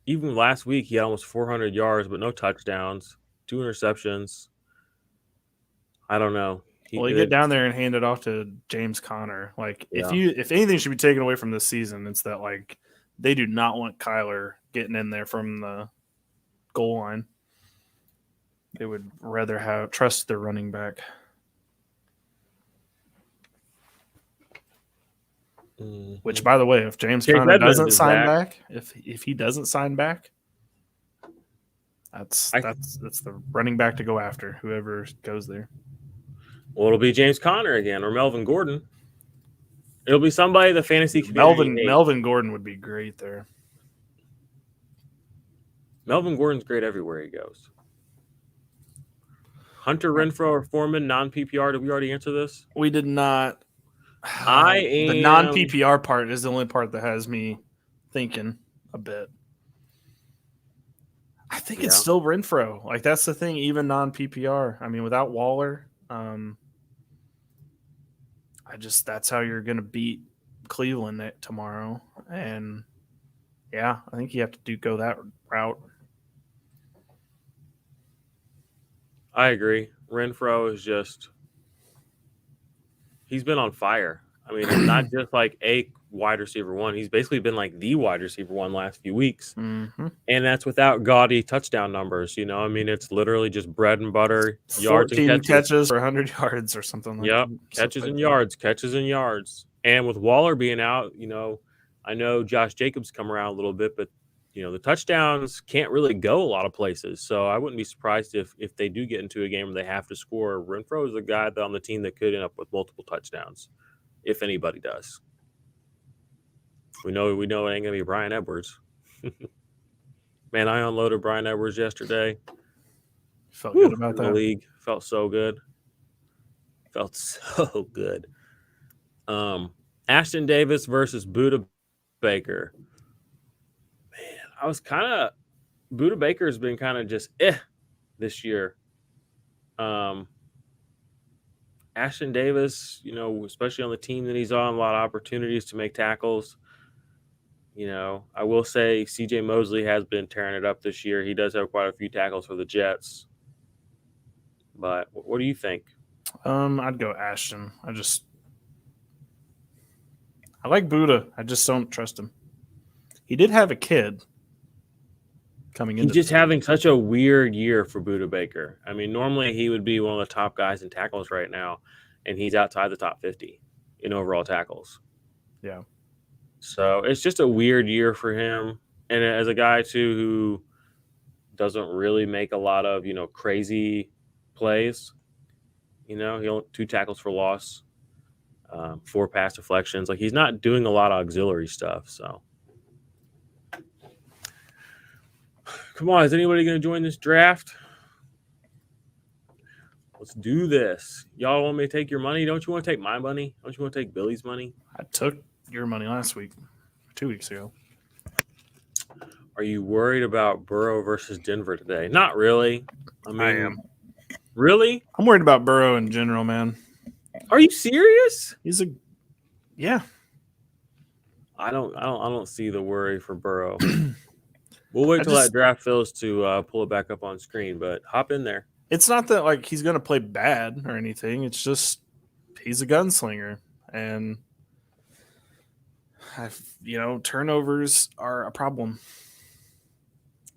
even last week, he had almost 400 yards, but no touchdowns, 2 interceptions. I don't know. You get down there and hand it off to James Conner. Like, if anything should be taken away from this season, it's that like they do not want Kyler getting in there from the goal line. They would rather trust their running back. Mm-hmm. Which, by the way, if James Conner doesn't sign back, if he doesn't sign back, that's the running back to go after, whoever goes there. Well, it'll be James Conner again or Melvin Gordon. It'll be somebody the fantasy community hates. Melvin Gordon would be great there. Melvin Gordon's great everywhere he goes. Hunter Renfrow or Foreman, non-PPR. Did we already answer this? We did not. The non-PPR part is the only part that has me thinking a bit. I think it's still Renfrow. Like, that's the thing, even non-PPR. I mean, without Waller, that's how you're going to beat Cleveland tomorrow. And, yeah, I think you have to go that route. I agree. Renfrow is just – he's been on fire. I mean, it's not just like a wide receiver one. He's basically been like the wide receiver one last few weeks. Mm-hmm. And that's without gaudy touchdown numbers, you know? I mean, it's literally just bread and butter, yards and catches for 100 yards or something like that. Catches and yards. And with Waller being out, you know, I know Josh Jacobs come around a little bit, but, you know, the touchdowns can't really go a lot of places. So I wouldn't be surprised if they do get into a game where they have to score. Renfrow is the guy on the team that could end up with multiple touchdowns, if anybody does. We know it ain't going to be Bryan Edwards. Man, I unloaded Bryan Edwards yesterday. Felt good about that. The league felt so good. Ashton Davis versus Buda Baker. Man, I was kind of Buda Baker's been kind of just this year. Ashton Davis, you know, especially on the team that he's on, a lot of opportunities to make tackles. You know, I will say CJ Mosley has been tearing it up this year. He does have quite a few tackles for the Jets. But what do you think? I'd go Ashton. I like Buda. I just don't trust him. He did have a kid coming in. He's just having such a weird year for Buda Baker. I mean, normally he would be one of the top guys in tackles right now, and he's outside the top 50 in overall tackles. Yeah. So it's just a weird year for him. And as a guy, too, who doesn't really make a lot of, you know, crazy plays, you know, he only 2 tackles for loss, 4 pass deflections. Like, he's not doing a lot of auxiliary stuff. So, come on. Is anybody going to join this draft? Let's do this. Y'all want me to take your money? Don't you want to take my money? Don't you want to take Billy's money? I took your money last week, 2 weeks ago. Are you worried about Burrow versus Denver today? Not really. I mean, I am. Really? I'm worried about Burrow in general, man. Are you serious? Yeah. I don't see the worry for Burrow. We'll wait till that draft fills to pull it back up on screen, but hop in there. It's not that like he's going to play bad or anything. It's just he's a gunslinger, and turnovers are a problem.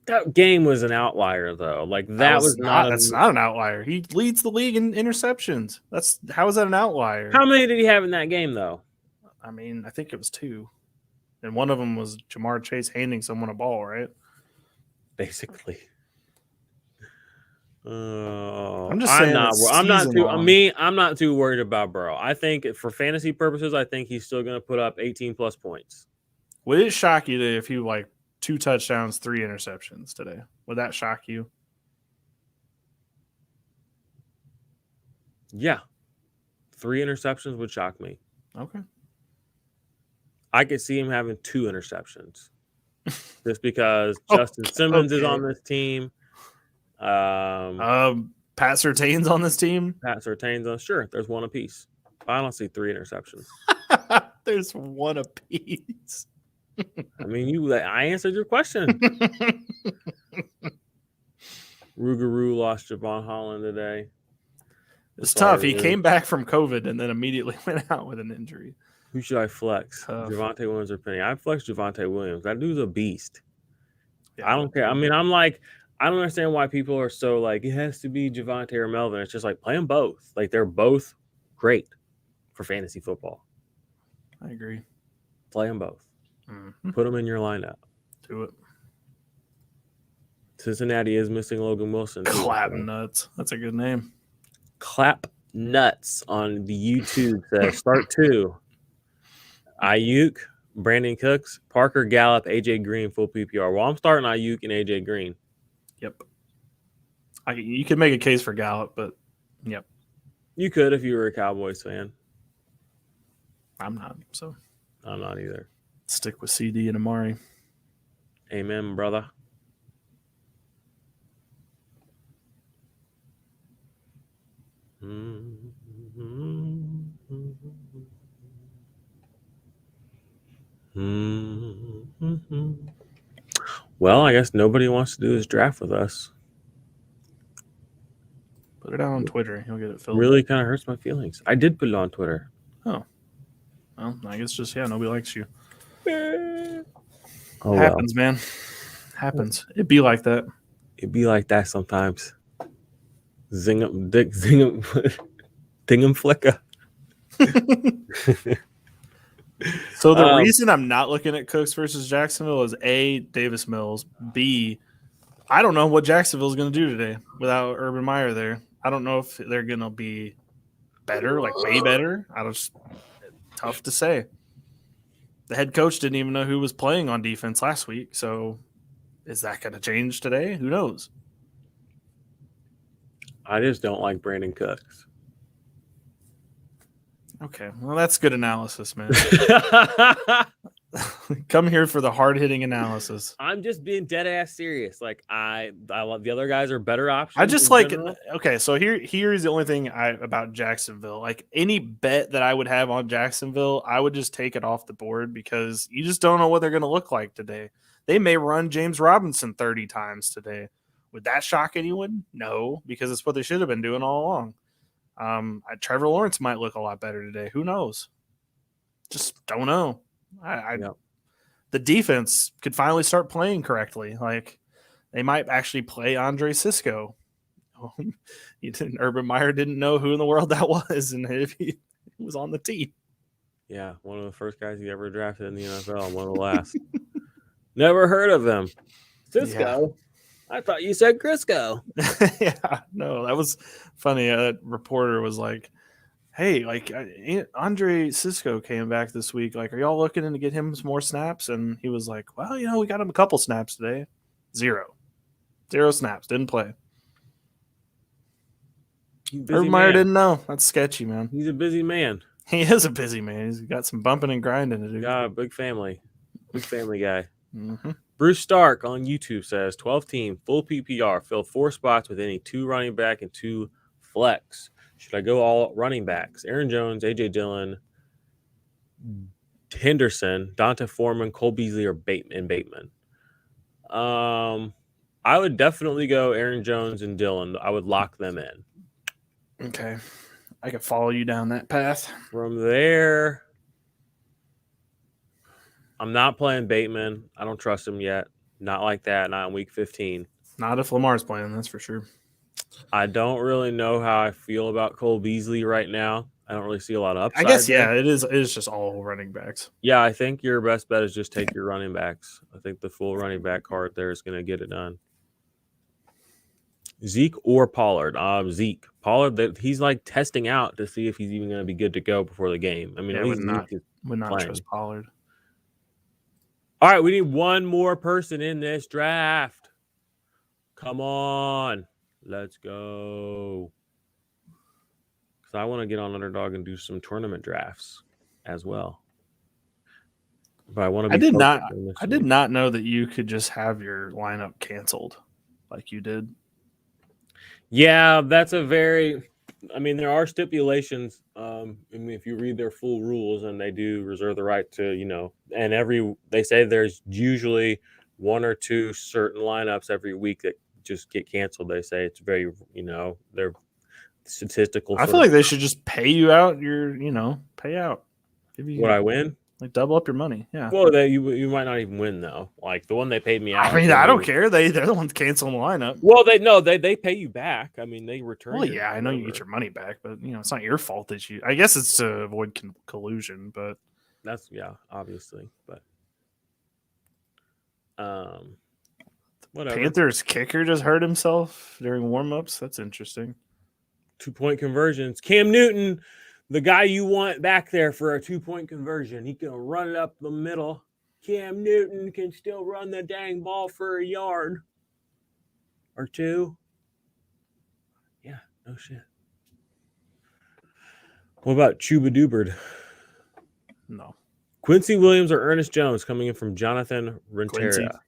That game was an outlier, though. Like that's not an outlier. He leads the league in interceptions. How is that an outlier? How many did he have in that game, though? I mean, I think it was 2, and one of them was Jamar Chase handing someone a ball, right? Basically. I'm just saying. I'm not too worried about Burrow. I think for fantasy purposes, I think he's still going to put up 18 plus points. Would it shock you if he 2 touchdowns, 3 interceptions today? Would that shock you? Yeah. 3 interceptions would shock me. Okay. I could see him having 2 interceptions just because Justin Simmons is on this team. Pat Surtain's on this team. Sure, there's 1 apiece. I don't see 3 interceptions. There's 1 apiece. I mean, I answered your question. Rougarou lost Javon Holland today. It's tough. He came back from COVID and then immediately went out with an injury. Who should I flex? Javonte Williams or Penny? I flex Javonte Williams. That dude's a beast. Yeah, I don't care. I mean, I don't understand why people are so like, it has to be Javonte or Melvin. It's just like, play them both. Like, they're both great for fantasy football. I agree. Play them both. Mm-hmm. Put them in your lineup. Do it. Cincinnati is missing Logan Wilson. Clap nuts. That's a good name. Clap Nuts on the YouTube says start 2. Ayuk, Brandon Cooks, Parker Gallup, AJ Green, full PPR. Well, I'm starting Ayuk and AJ Green. Yep. You could make a case for Gallup, but yep. You could if you were a Cowboys fan. I'm not. So I'm not either. stick with CD and Amari. Amen, brother. Well, I guess nobody wants to do this draft with us. Put it out on Twitter. You'll get it filled. Really kind of hurts my feelings. I did put it on Twitter. Oh. Well, I guess just, nobody likes you. Oh, Happens, man. Happens. It'd be like that. It'd be like that sometimes. Zing'em, dick, zing'em, ding'em flicka. So the reason I'm not looking at Cooks versus Jacksonville is A, Davis Mills. B, I don't know what Jacksonville's going to do today without Urban Meyer there. I don't know if they're going to be better, like way better. Tough to say. The head coach didn't even know who was playing on defense last week. So is that going to change today? Who knows? I just don't like Brandon Cooks. Okay, well, that's good analysis, man. Come here for the hard-hitting analysis. I'm just being dead ass serious. Like I love the other guys are better options. I just like general. Okay, so here's the only thing about Jacksonville. Like any bet that I would have on Jacksonville, I would just take it off the board because you just don't know what they're going to look like today. They may run James Robinson 30 times today. Would that shock anyone? No, because it's what they should have been doing all along. Trevor Lawrence might look a lot better today. Who knows? Just don't know. The defense could finally start playing correctly. Like they might actually play Andre Cisco. Urban Meyer didn't know who in the world that was, and if he was on the team. Yeah, one of the first guys he ever drafted in the NFL, and one of the last. Never heard of him. Cisco. Yeah. I thought you said Crisco. Yeah, no, that was funny. A reporter was like, hey, like Andre Cisco came back this week. Like, are y'all looking to get him some more snaps? And he was like, well, we got him a couple snaps today. 0 snaps. Didn't play. Urban Meyer didn't know. That's sketchy, man. He's a busy man. He is a busy man. He's got some bumping and grinding to do. Yeah, big family. Big family guy. Mm-hmm. Bruce Stark on YouTube says 12-team, full PPR, fill 4 spots with any 2 running back and 2 flex. Should I go all running backs? Aaron Jones, A.J. Dillon, Henderson, Donta Foreman, Cole Beasley, or Bateman? I would definitely go Aaron Jones and Dillon. I would lock them in. Okay. I could follow you down that path. From there, I'm not playing Bateman. I don't trust him yet. Not like that. Not in week 15. Not if Lamar's playing, that's for sure. I don't really know how I feel about Cole Beasley right now. I don't really see a lot of upside. I guess, yeah, it is just all running backs. Yeah, I think your best bet is just take your running backs. I think the full running back card there is going to get it done. Zeke or Pollard? Zeke. Pollard, he's like testing out to see if he's even going to be good to go before the game. I mean, yeah, at least would not trust Pollard. All right, we need one more person in this draft. Come on. Let's go. Because I want to get on Underdog and do some tournament drafts as well. But I want to be I did not know that you could just have your lineup canceled like you did. Yeah, that's there are stipulations. If you read their full rules, and they do reserve the right to, and they say there's usually 1 or 2 certain lineups every week that just get canceled. They say it's very, they're statistical. I feel like they should just pay you out pay out. Would I win? Like double up your money. Yeah. Well, you might not even win though. Like the one they paid me out. I mean, I don't care. They're the ones canceling the lineup. Well, they pay you back. I mean, they return. Well, yeah, I know you get your money back, but it's not your fault that you. I guess it's to avoid collusion, but that's obviously, but whatever. Panthers kicker just hurt himself during warmups. That's interesting. 2-point conversions. Cam Newton, the guy you want back there for a 2-point conversion. He can run it up the middle. Cam Newton can still run the dang ball for a yard or two. Yeah, no shit. What about Chuba Dubard? No. Quincy Williams or Ernest Jones coming in from Jonathan Quincy. Renteria.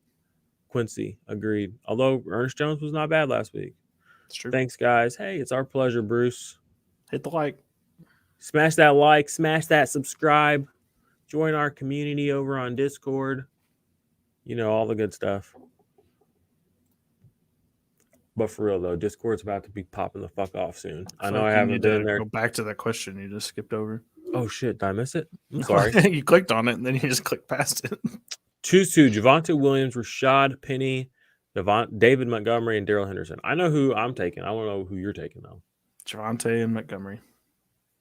Quincy, agreed. Although Ernest Jones was not bad last week. It's true. Thanks, guys. Hey, it's our pleasure, Bruce. Hit the like. Smash that like, smash that subscribe. Join our community over on Discord. You know, all the good stuff. But for real, though, Discord's about to be popping the fuck off soon. I know I haven't been in there. Go back to that question you just skipped over. Oh, shit. Did I miss it? I'm sorry. You clicked on it, and then you just clicked past it. Tusu, Javonte Williams, Rashad Penny, David Montgomery, and Daryl Henderson. I know who I'm taking. I don't know who you're taking, though. Javonte and Montgomery.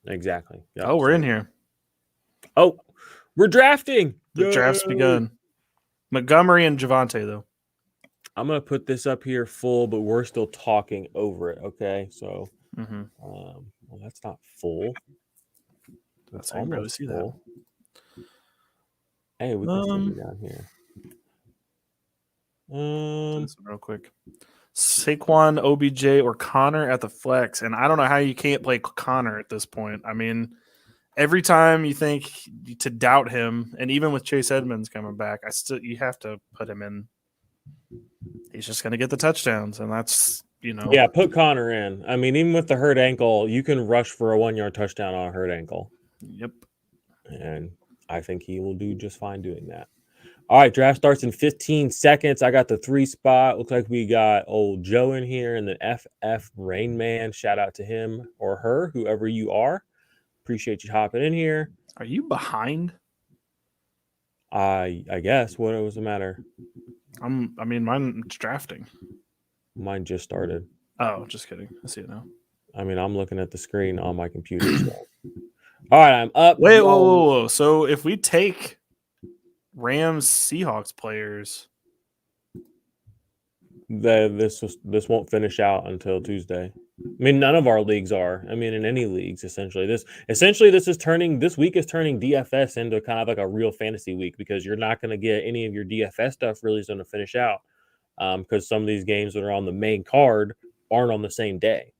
Exactly. Yep. Oh, we're in here. Oh, we're drafting. The draft's begun. Montgomery and Javonte, though. I'm going to put this up here full, but we're still talking over it, okay? So, well, that's not full. That's how you really see that. Hey, we can see it down here. Real quick. Saquon, OBJ, or Connor at the flex. And I don't know how you can't play Connor at this point. I mean, every time you think to doubt him, and even with Chase Edmonds coming back, you have to put him in. He's just going to get the touchdowns, and that's, Yeah, put Connor in. I mean, even with the hurt ankle, you can rush for a 1-yard touchdown on a hurt ankle. Yep. And I think he will do just fine doing that. All right, draft starts in 15 seconds. I got the 3 spot. Looks like we got old Joe in here and the FF Rain Man. Shout out to him or her, whoever you are. Appreciate you hopping in here. Are you behind? I guess. What was the matter? Mine's drafting. Mine just started. Oh, just kidding. I see it now. I mean, I'm looking at the screen on my computer. So. All right, I'm up. Wait, whoa. So if we take Rams Seahawks players, this won't finish out until Tuesday. I mean, none of our leagues are. I mean, in any leagues, essentially. This week is turning DFS into kind of like a real fantasy week because you're not going to get any of your DFS stuff really going to finish out because some of these games that are on the main card aren't on the same day.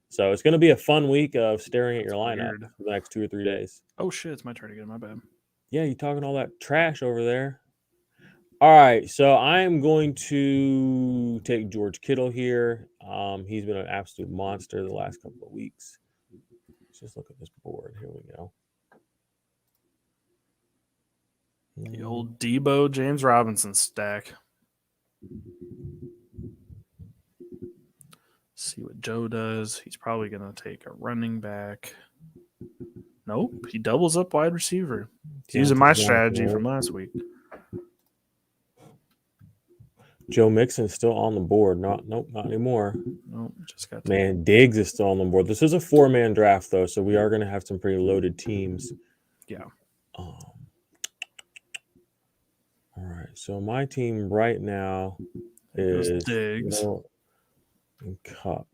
So it's going to be a fun week of staring at your lineup for the next 2 or 3 days. Oh shit, it's my turn again. My bad. Yeah, you talking all that trash over there. All right, so I'm going to take George Kittle here. He's been an absolute monster the last couple of weeks. Let's just look at this board. Here we go. The old Debo James Robinson stack. See what Joe does. He's probably going to take a running back. Nope, he doubles up wide receiver. He's using my strategy from last week. Joe Mixon's still on the board. Not anymore. Nope, just got Man, Diggs is still on the board. This is a 4-man draft, though, so we are going to have some pretty loaded teams. Yeah. All right, so my team right now is Diggs and Cup.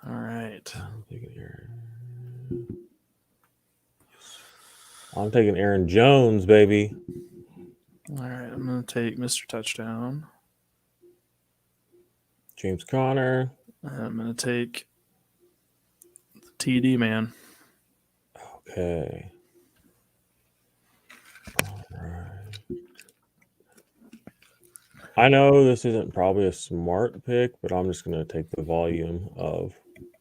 All right. I'm taking Aaron Jones, baby. All right, I'm going to take Mr. Touchdown. James Conner. I'm going to take the TD man. Okay. All right. I know this isn't probably a smart pick, but I'm just going to take the volume of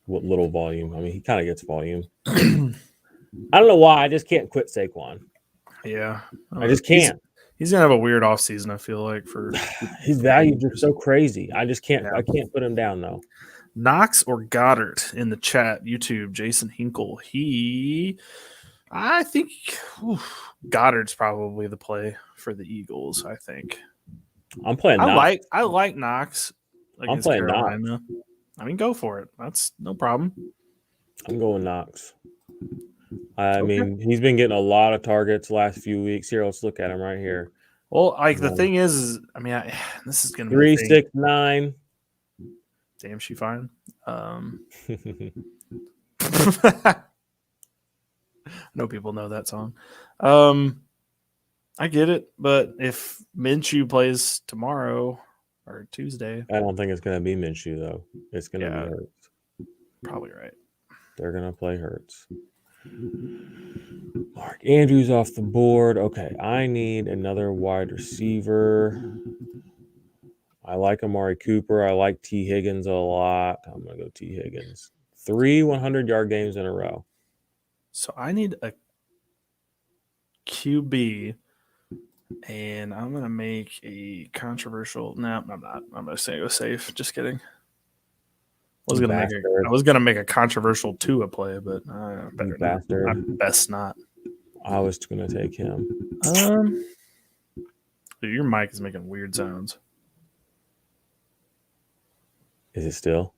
what little volume. I mean, he kind of gets volume. I don't know why. I just can't quit Saquon. Yeah. I just can't. He's going to have a weird offseason, I feel like. For his values are so crazy. I just can't. Yeah. I can't put him down, though. Knox or Goddard in the chat, YouTube, Jason Hinkle. I think Goddard's probably the play for the Eagles, I think. I'm playing Knox. I like Knox. I'm playing Knox. I mean, go for it. That's no problem. I'm going Knox. I mean, he's been getting a lot of targets the last few weeks. Here, let's look at him right here. Well, the thing is I mean, this is going to be 3, 6, 9. Damn, she fine. I know people know that song. I get it, but if Minshew plays tomorrow or Tuesday, I don't think it's going to be Minshew, though. It's going to be Yeah. Hurts. probably right. They're going to play Hurts. Mark Andrews off the board. Okay, I need another wide receiver. I like Amari Cooper. I like T. Higgins a lot. I'm going to go T. Higgins. 3 100-yard games in a row. So I need a QB, and I'm gonna make a controversial. No, I'm not. I'm gonna say go safe. Just kidding. I was gonna make a controversial Tua play, but better not. Bastard. I best not. I was going to take him. Dude, your mic is making weird sounds. Is it still?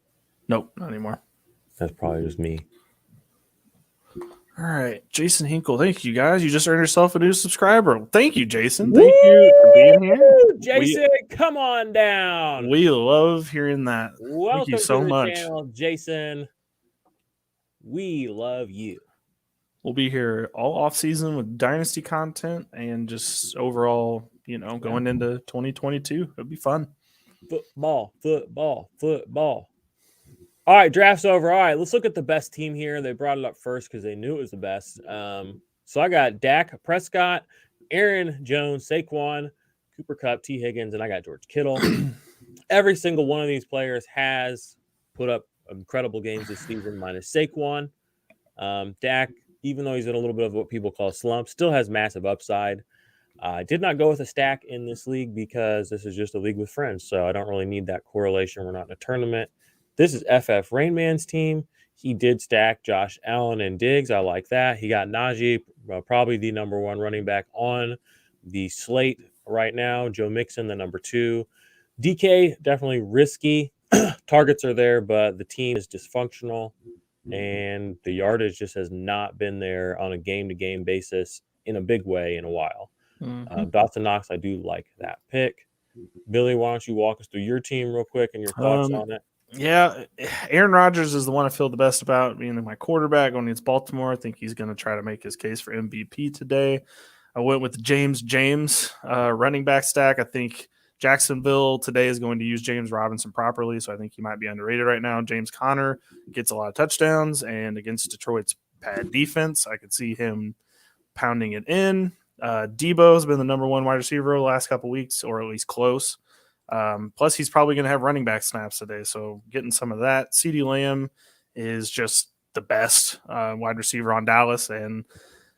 Nope, not anymore. That's probably just me. All right, Jason Hinkle. Thank you guys. You just earned yourself a new subscriber. Thank you, Jason. Thank you for being here. Jason, come on down. We love hearing that. Welcome Thank you so to the much. channel, Jason. We love you. We'll be here all off season with Dynasty content and just overall, going into 2022. It'll be fun. Football. All right, draft's over. All right, let's look at the best team here. They brought it up first because they knew it was the best. So I got Dak Prescott, Aaron Jones, Saquon, Cooper Kupp, T. Higgins, and I got George Kittle. Every single one of these players has put up incredible games this season, minus Saquon. Dak, even though he's in a little bit of what people call a slump, still has massive upside. I did not go with a stack in this league because this is just a league with friends, so I don't really need that correlation. We're not in a tournament. This is FF Rainman's team. He did stack Josh Allen and Diggs. I like that. He got Najee, probably the number one running back on the slate right now. Joe Mixon, the number 2. DK, definitely risky. Targets are there, but the team is dysfunctional, and the yardage just has not been there on a game-to-game basis in a big way in a while. Dawson Knox, I do like that pick. Billy, why don't you walk us through your team real quick and your thoughts on it? Yeah, Aaron Rodgers is the one I feel the best about being my quarterback going against Baltimore. I think he's going to try to make his case for MVP today. I went with James running back stack. I think Jacksonville today is going to use James Robinson properly, so I think he might be underrated right now. James Conner gets a lot of touchdowns, and against Detroit's pad defense, I could see him pounding it in. Debo's been the number 1 wide receiver the last couple weeks, or at least close. Plus, he's probably going to have running back snaps today, so getting some of that. CeeDee Lamb is just the best wide receiver on Dallas, and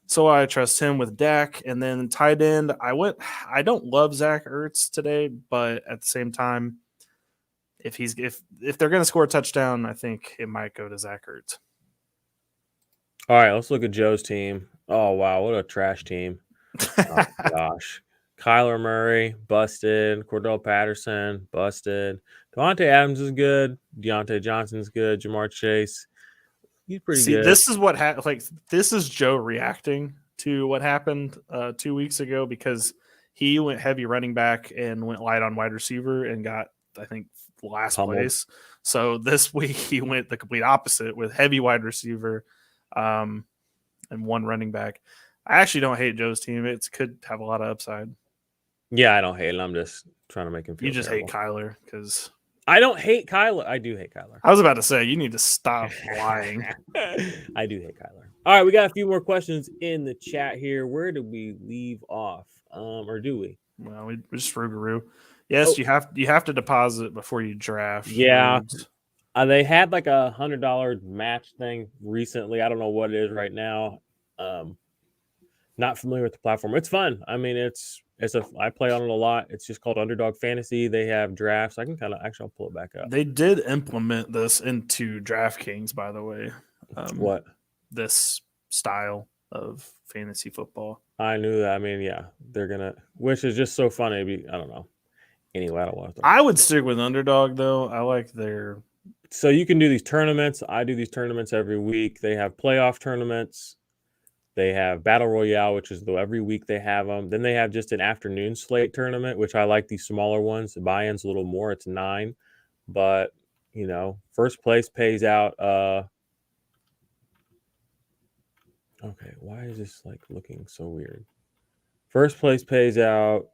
so I trust him with Dak. And then tight end, I don't love Zach Ertz today, but at the same time, if they're going to score a touchdown, I think it might go to Zach Ertz. All right, let's look at Joe's team. Oh, wow, what a trash team. Oh, gosh. Kyler Murray, busted. Cordell Patterson, busted. Devontae Adams is good. Deontay Johnson's good. Jamar Chase, he's pretty good. This is what this is Joe reacting to what happened 2 weeks ago, because he went heavy running back and went light on wide receiver and got, I think, last place. So this week he went the complete opposite with heavy wide receiver and 1 running back. I actually don't hate Joe's team. It could have a lot of upside. Yeah, I don't hate it. I'm just trying to make him feel You just terrible. hate Kyler because I don't hate Kyler. I do hate Kyler. I was about to say, you need to stop lying. I do hate Kyler. All right, we got a few more questions in the chat here. Where did we leave off? Or do we? Well, we just Rougarou. Yes, you have to deposit before you draft. Yeah. They had like $100 match thing recently. I don't know what it is right now. Not familiar with the platform. It's fun. I mean, I play on it a lot. It's just called Underdog Fantasy. They have drafts. I can I'll pull it back up. They did implement this into DraftKings, by the way. What? This style of fantasy football. I knew that. I mean, yeah, they're gonna, which is just so funny. I don't know. Anyway, I don't want to. I would stick with Underdog though. I like their. So you can do these tournaments. I do these tournaments every week. They have playoff tournaments. They have Battle Royale, which is every week they have them. Then they have just an afternoon slate tournament, which I like these smaller ones. The buy-in's a little more. It's 9. But First place pays out. Okay, why is this like looking so weird? First place pays out.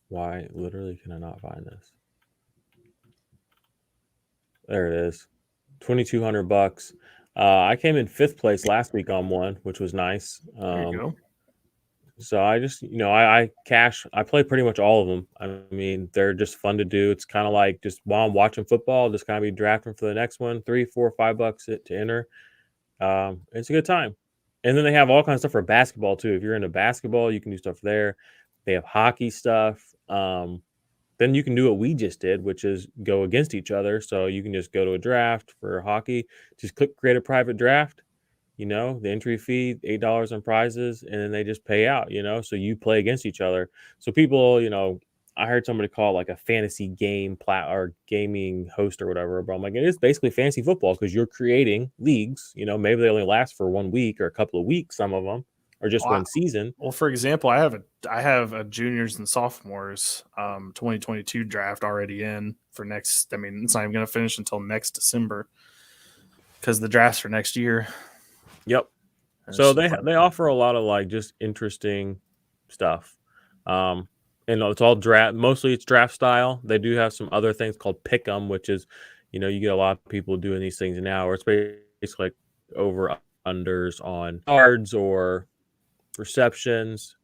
Why? Literally, can I not find this? There it is. $2,200. I came in 5th place last week on one, which was nice. There you go. So I just, I cash. I play pretty much all of them. I mean, they're just fun to do. It's kind of like just while I'm watching football, just kind of be drafting for the next one. $3, $4, $5 to enter. It's a good time. And then they have all kinds of stuff for basketball too. If you're into basketball, you can do stuff there. They have hockey stuff. Then you can do what we just did, which is go against each other. So you can just go to a draft for hockey, just click create a private draft. The entry fee, $8 on prizes, and then they just pay out, so you play against each other. So people, I heard somebody call it like a fantasy game or gaming host or whatever, but I'm like, it is basically fantasy football because you're creating leagues, maybe they only last for 1 week or a couple of weeks, some of them, or just one season. Well, for example, I have a juniors and sophomores 2022 draft already in for next. I mean, it's not even going to finish until next December because the draft's for next year. Yep. So they offer a lot of like just interesting stuff. And it's all draft. Mostly it's draft style. They do have some other things called pick'em, which is, you get a lot of people doing these things now, where it's basically like over unders on cards or receptions.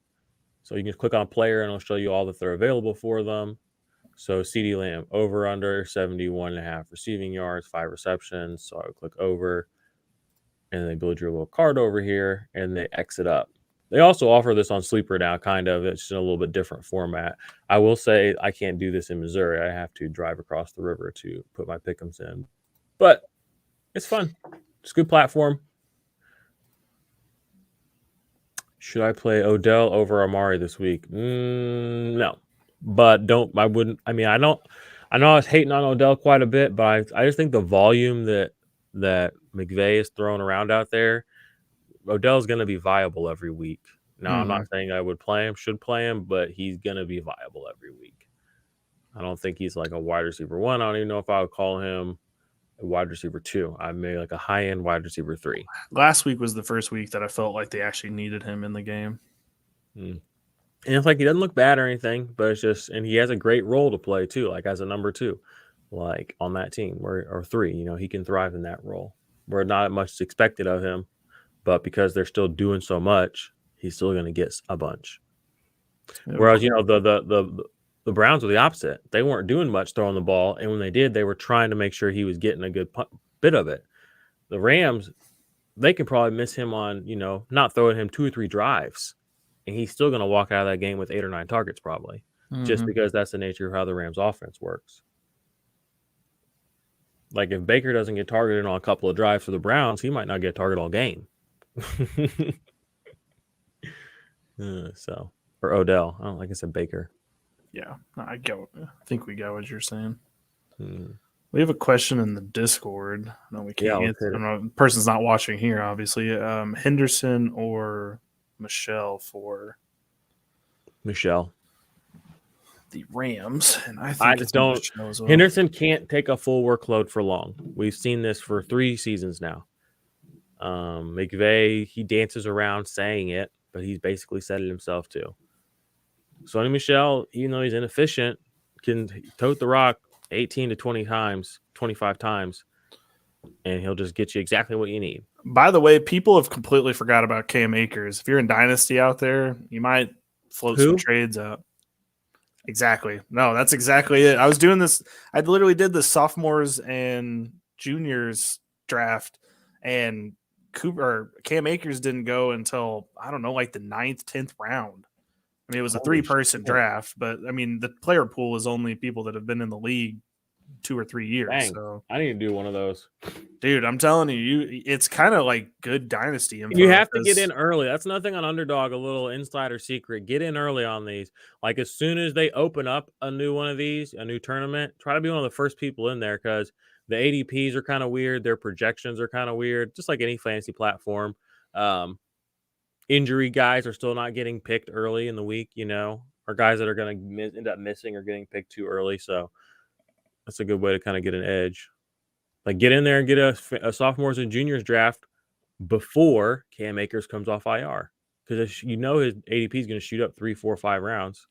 So you can click on a player and it'll show you all that they're available for them. So CeeDee Lamb over under 71.5 receiving yards, 5 receptions. So I would click over, and they build your little card over here, and they exit up. They also offer this on Sleeper now, kind of. It's in a little bit different format. I will say I can't do this in Missouri. I have to drive across the river to put my pick'ems in. But it's fun. It's a good platform. Should I play Odell over Amari this week? No. But I know I was hating on Odell quite a bit, but I just think the volume that McVay is throwing around out there, Odell's going to be viable every week. Now, I'm not saying I should play him, but he's going to be viable every week. I don't think he's like a wide receiver 1. I don't even know if I would call him a wide receiver 2. I may like a high-end wide receiver 3. Last week was the first week that I felt like they actually needed him in the game. And it's like he doesn't look bad or anything, but it's just, and he has a great role to play too, like as a number 2, like on that team, or 3. He can thrive in that role where not much is expected of him. But because they're still doing so much, he's still going to get a bunch. Whereas, the Browns were the opposite. They weren't doing much throwing the ball. And when they did, they were trying to make sure he was getting a good bit of it. The Rams, they can probably miss him on, not throwing him 2 or 3 drives. And he's still going to walk out of that game with 8 or 9 targets probably. Just because that's the nature of how the Rams offense works. Like if Baker doesn't get targeted on a couple of drives for the Browns, he might not get targeted all game. Or Odell. I don't like I said Baker. Yeah, I think we got what you're saying. We have a question in the Discord. No, we can't answer. The person's not watching here, obviously. Henderson or Michelle for Michelle. The Rams, and I just don't. Well. Henderson can't take a full workload for long. We've seen this for 3 seasons now. McVay, he dances around saying it, but he's basically said it himself too. Sonny Michel, even though he's inefficient, can tote the rock 18 to 20 times, 25 times, and he'll just get you exactly what you need. By the way, people have completely forgot about Cam Akers. If you're in Dynasty out there, you might float some trades out. Exactly. No, that's exactly it. I was doing this. I literally did the sophomores and juniors draft, and Cam Akers didn't go until, I don't know, like the 9th, 10th round. I mean, it was a 3-person draft, but I mean, the player pool is only people that have been in the league 2 or 3 years. Dang, so I need to do one of those. Dude, I'm telling you, it's kind of like good dynasty info. You have to get in early. That's nothing on Underdog, a little insider secret. Get in early on these. Like as soon as they open up a new one of these, a new tournament, try to be one of the first people in there because the ADPs are kind of weird. Their projections are kind of weird, just like any fantasy platform. Injury guys are still not getting picked early in the week, or guys that are going to end up missing or getting picked too early. So That's a good way to kind of get an edge. Like get in there and get a sophomores and juniors draft before Cam Akers comes off IR. Because his ADP is going to shoot up 3, 4, 5 rounds.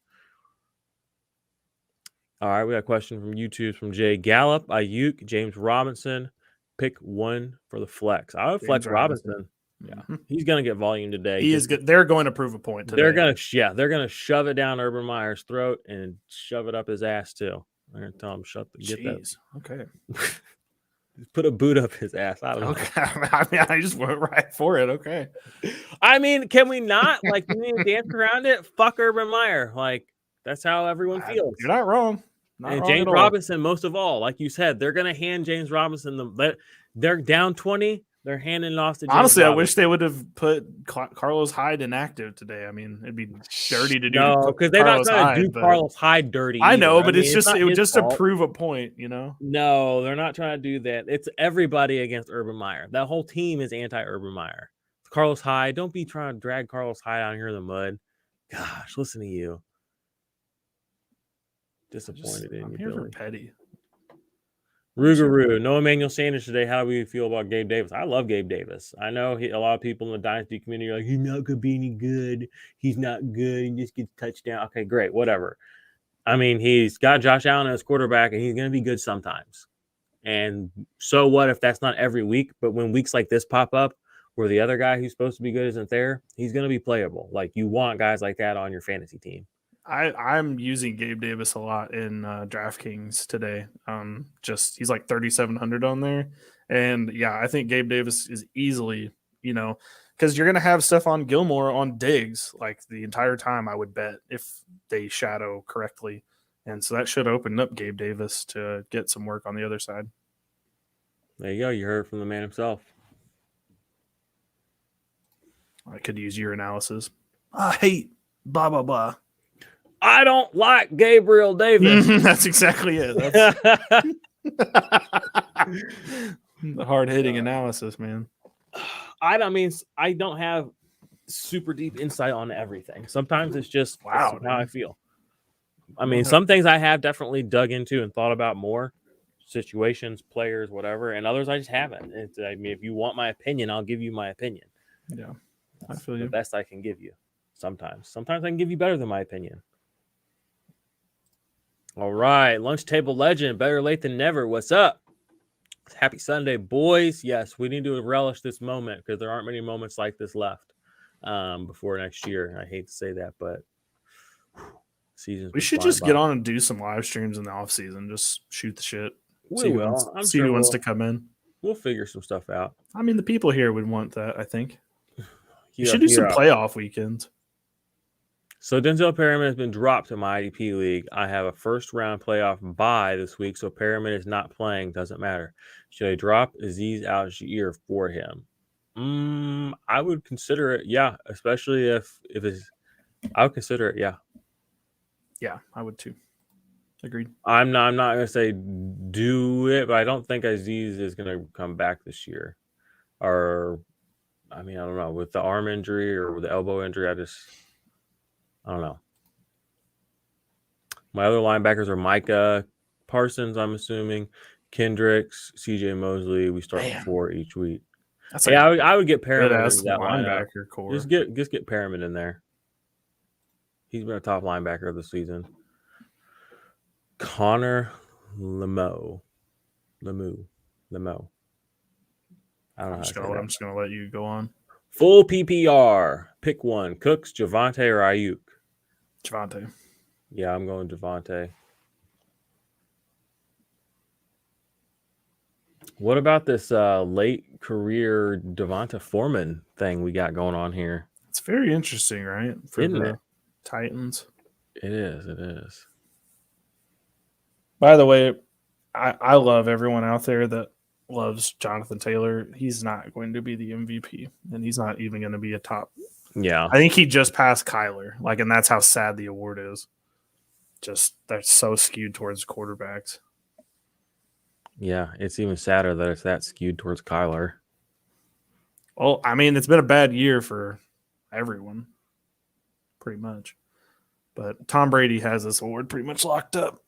All right, we got a question from YouTube from Jay Gallup, Ayuk, James Robinson. Pick one for the flex. I would flex Robinson. Yeah, he's going to get volume today. He is good. They're going to prove a point today. They're going to shove it down Urban Meyer's throat and shove it up his ass too. I'm going to tell him get that. Okay. Put a boot up his ass. I don't know. Okay. I mean, I just went right for it. Okay. I mean, can we not? Like, we need to dance around it? Fuck Urban Meyer. Like, that's how everyone feels. You're not wrong. And James Robinson, most of all, like you said, they're going to hand James Robinson they're down 20. They're handing it off to James Honestly, Robinson. I wish they would have put Carlos Hyde inactive today. I mean, it'd be dirty to do. No, because they're not trying to do Carlos Hyde dirty. I know, but it was just to prove a point, you know? No, they're not trying to do that. It's everybody against Urban Meyer. That whole team is anti-Urban Meyer. Carlos Hyde, don't be trying to drag Carlos Hyde out here in the mud. Gosh, listen to you. Disappointed in I'm you, here Billy. for petty. Rugaroo, no Emmanuel Sanders today. How do we feel about Gabe Davis? I love Gabe Davis. I know a lot of people in the Dynasty community are like, he's not going to be any good. He's not good. He just gets touchdown. Okay, great. Whatever. I mean, he's got Josh Allen as quarterback, and he's going to be good sometimes. And so what if that's not every week? But when weeks like this pop up where the other guy who's supposed to be good isn't there, he's going to be playable. Like, you want guys like that on your fantasy team. I'm using Gabe Davis a lot in DraftKings today. He's like 3,700 on there, and yeah, I think Gabe Davis is easily, because you're gonna have Stephon Gilmore on Diggs like the entire time. I would bet if they shadow correctly, and so that should open up Gabe Davis to get some work on the other side. There you go. You heard from the man himself. I could use your analysis. I hate blah blah blah. I don't like Gabriel Davis. That's exactly it. That's the hard-hitting analysis, man. I don't have super deep insight on everything. Sometimes it's just how I feel. I mean, some things I have definitely dug into and thought about more, situations, players, whatever, and others I just haven't. I mean, if you want my opinion, I'll give you my opinion. Yeah, I feel you. The best I can give you. Sometimes I can give you better than my opinion. All right, Lunch Table Legend, better late than never. What's up? Happy Sunday, boys. Yes, we need to relish this moment because there aren't many moments like this left before next year. I hate to say that, but seasons. We should just get on and do some live streams in the off season. Just shoot the shit. See who wants to come in. We'll figure some stuff out. I mean, the people here would want that, I think. You should do some playoff weekends. So Denzel Perriman has been dropped in my IDP league. I have a first-round playoff bye this week, so Perriman is not playing. Doesn't matter. Should I drop Azeez Al-Shaair for him? I would consider it, yeah. Especially if it's, I would consider it, yeah. Yeah, I would too. Agreed. I'm not going to say do it, but I don't think Azeez is going to come back this year. Or, I mean, I don't know. With the arm injury or with the elbow injury, I don't know. My other linebackers are Micah Parsons, I'm assuming, Kendricks, CJ Mosley. We start 4 each week. I would get Perriman into that linebacker core. Just get Perriman in there. He's been a top linebacker of the season. Connor Lemo. I don't know. I'm just gonna let you go on. Full PPR. Pick one. Cooks, Javonte, or Ayuk? Javonte. Yeah, I'm going Javonte. What about this late career Devonta Foreman thing we got going on here? It's very interesting, right? For the Titans. It is. By the way, I love everyone out there that loves Jonathan Taylor. He's not going to be the MVP, and he's not even going to be a top. Yeah. I think he just passed Kyler, and that's how sad the award is. Just they're so skewed towards quarterbacks. Yeah, it's even sadder that it's that skewed towards Kyler. Well, I mean, it's been a bad year for everyone, pretty much. But Tom Brady has this award pretty much locked up.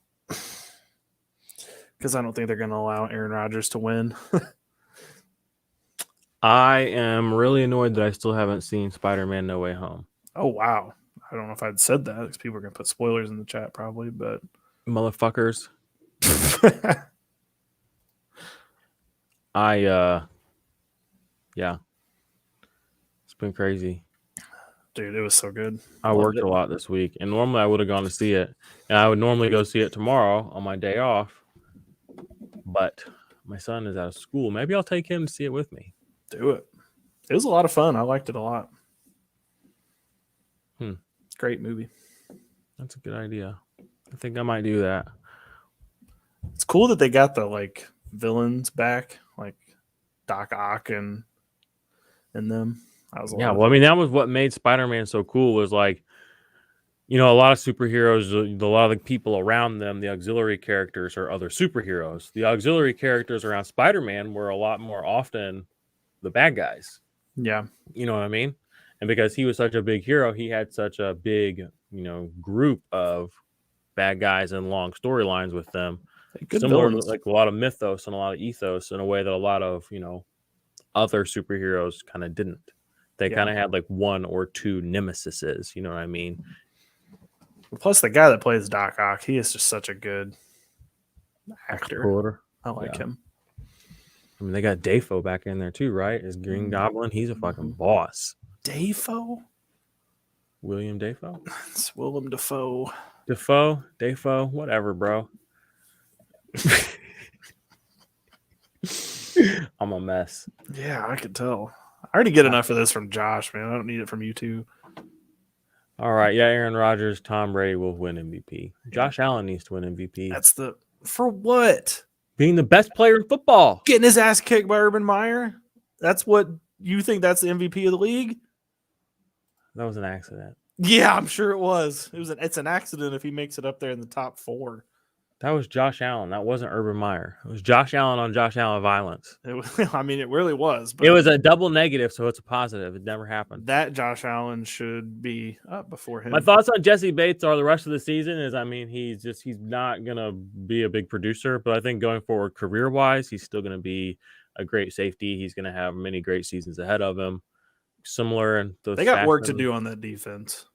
Because I don't think they're going to allow Aaron Rodgers to win. I am really annoyed that I still haven't seen Spider-Man No Way Home. Oh, wow. I don't know if I'd said that because people are going to put spoilers in the chat probably, but. Motherfuckers. Yeah. It's been crazy. Dude, it was so good. I worked a lot this week, and normally I would have gone to see it, and I would normally go see it tomorrow on my day off, but my son is out of school. Maybe I'll take him to see it with me. Do it. It was a lot of fun. I liked it a lot. Great movie. That's a good idea. I think I might do that. It's cool that they got the like villains back, like Doc Ock and them. That was Well, I mean, that was what made Spider-Man so cool. Was like, you know, a lot of superheroes, a lot of the people around them, the auxiliary characters are other superheroes. The auxiliary characters around Spider-Man were a lot more often the bad guys. Yeah. You know what I mean? And because he was such a big hero, he had such a big, you know, group of bad guys and long storylines with them. Good Similar villains. to like a lot of mythos and a lot of ethos in a way that a lot of, you know, other superheroes kind of didn't. They kind of had like one or two nemesises, you know what I mean? Plus, the guy that plays Doc Ock, he is just such a good actor. Quarter. I like him. I mean, they got Dafoe back in there too, right? As Green Goblin, he's a fucking boss. Dafoe? William Dafoe? It's Willem Dafoe. Dafoe, whatever, bro. I'm a mess. Yeah, I could tell. I already get enough of this from Josh, man. I don't need it from you two. All right, yeah, Aaron Rodgers, Tom Brady will win MVP. Josh Allen needs to win MVP. For what? Being the best player in football. Getting his ass kicked by Urban Meyer? That's what you think that's the MVP of the league? That was an accident. Yeah, I'm sure it was. It's an accident if he makes it up there in the top 4. That was Josh Allen. That wasn't Urban Meyer. It was Josh Allen on Josh Allen violence. I mean, it really was. But it was a double negative, so it's a positive. It never happened. That Josh Allen should be up before him. My thoughts on Jesse Bates are the rest of the season is, I mean, he's not going to be a big producer, but I think going forward career-wise, he's still going to be a great safety. He's going to have many great seasons ahead of him. Similar in the They got work to do on that defense.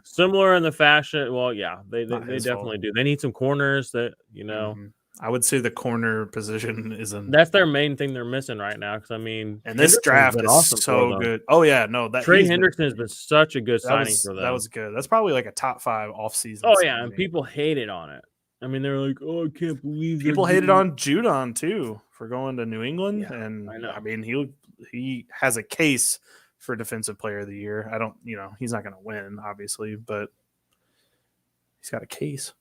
Similar in the fashion. Well, yeah, they definitely do. They need some corners that, you know. I would say the corner position that's their main thing they're missing right now. Because I mean, and this draft is awesome so good. Oh yeah, no, Trey Henderson has been such a good signing for them. That was good. That's probably like a top 5 offseason. Oh yeah, and people hated on it. I mean, they're like, "Oh, I can't believe." People hated on Judon too for going to New England, and I know. I mean, he has a case for Defensive Player of the Year. I don't, he's not going to win, obviously, but he's got a case.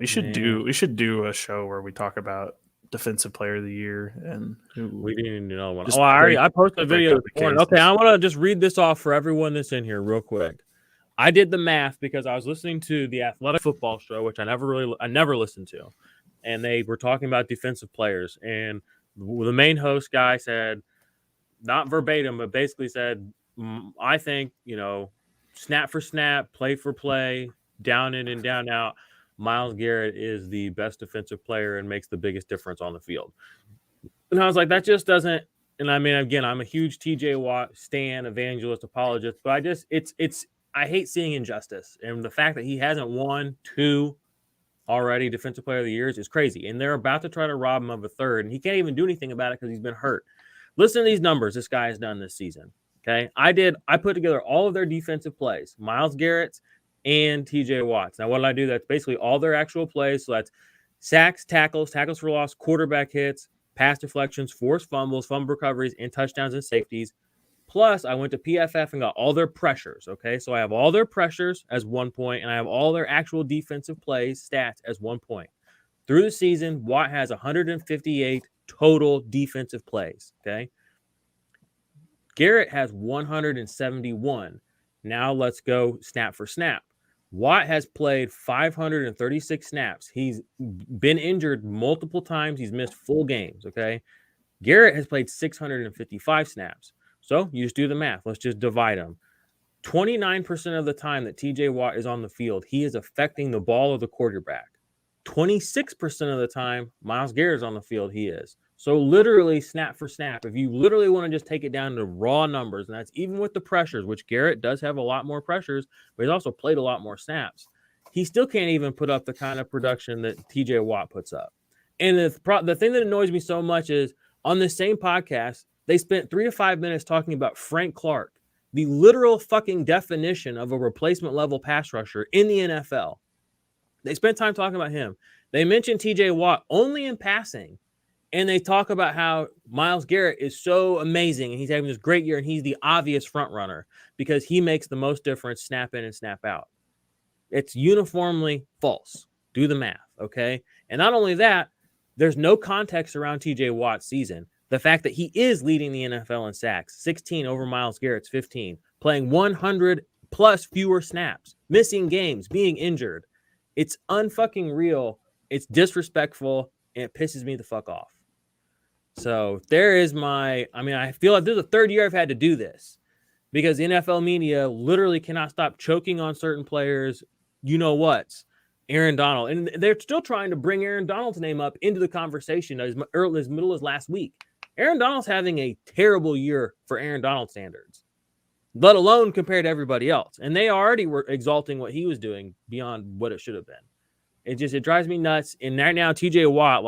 We should do a show where we talk about Defensive Player of the Year and we didn't do another one. I posted a video this morning. Okay, I want to just read this off for everyone that's in here real quick. I did the math because I was listening to the Athletic Football Show, which I never listened to. And they were talking about defensive players. And the main host guy said, not verbatim, but basically said, I think, snap for snap, play for play, down in and down out, Myles Garrett is the best defensive player and makes the biggest difference on the field. And I was like, that just doesn't. And I mean, again, I'm a huge TJ Watt stan, evangelist, apologist, but I hate seeing injustice. And the fact that he hasn't won 2 already Defensive Player of the Years is crazy. And they're about to try to rob him of a 3rd. And he can't even do anything about it because he's been hurt. Listen to these numbers this guy has done this season. Okay. I put together all of their defensive plays, Myles Garrett's and TJ Watt's. Now, what did I do? That's basically all their actual plays. So that's sacks, tackles for loss, quarterback hits, pass deflections, forced fumbles, fumble recoveries, and touchdowns and safeties. Plus, I went to PFF and got all their pressures, okay? So I have all their pressures as 1 point, and I have all their actual defensive plays stats as 1 point. Through the season, Watt has 158 total defensive plays, okay? Garrett has 171. Now let's go snap for snap. Watt has played 536 snaps. He's been injured multiple times. He's missed full games, okay? Garrett has played 655 snaps. So you just do the math. Let's just divide them. 29% of the time that TJ Watt is on the field, he is affecting the ball or the quarterback. 26% of the time, Myles Garrett is on the field, he is. So literally snap for snap, if you literally want to just take it down to raw numbers, and that's even with the pressures, which Garrett does have a lot more pressures, but he's also played a lot more snaps. He still can't even put up the kind of production that TJ Watt puts up. And the thing that annoys me so much is on this same podcast, they spent 3 to 5 minutes talking about Frank Clark, the literal fucking definition of a replacement level pass rusher in the NFL. They spent time talking about him. They mentioned TJ Watt only in passing, and they talk about how Myles Garrett is so amazing and he's having this great year and he's the obvious front runner because he makes the most difference snap in and snap out. It's uniformly false. Do the math, okay? And not only that, there's no context around TJ Watt's season. The fact that he is leading the NFL in sacks, 16 over Myles Garrett's 15, playing 100 plus fewer snaps, missing games, being injured. It's unfucking real. It's disrespectful, and it pisses me the fuck off. So there is I feel like this is the third year I've had to do this because the NFL media literally cannot stop choking on certain players. You know what? Aaron Donald. And they're still trying to bring Aaron Donald's name up into the conversation as middle as last week. Aaron Donald's having a terrible year for Aaron Donald standards, let alone compared to everybody else. And they already were exalting what he was doing beyond what it should have been. It drives me nuts. And right now, TJ Watt,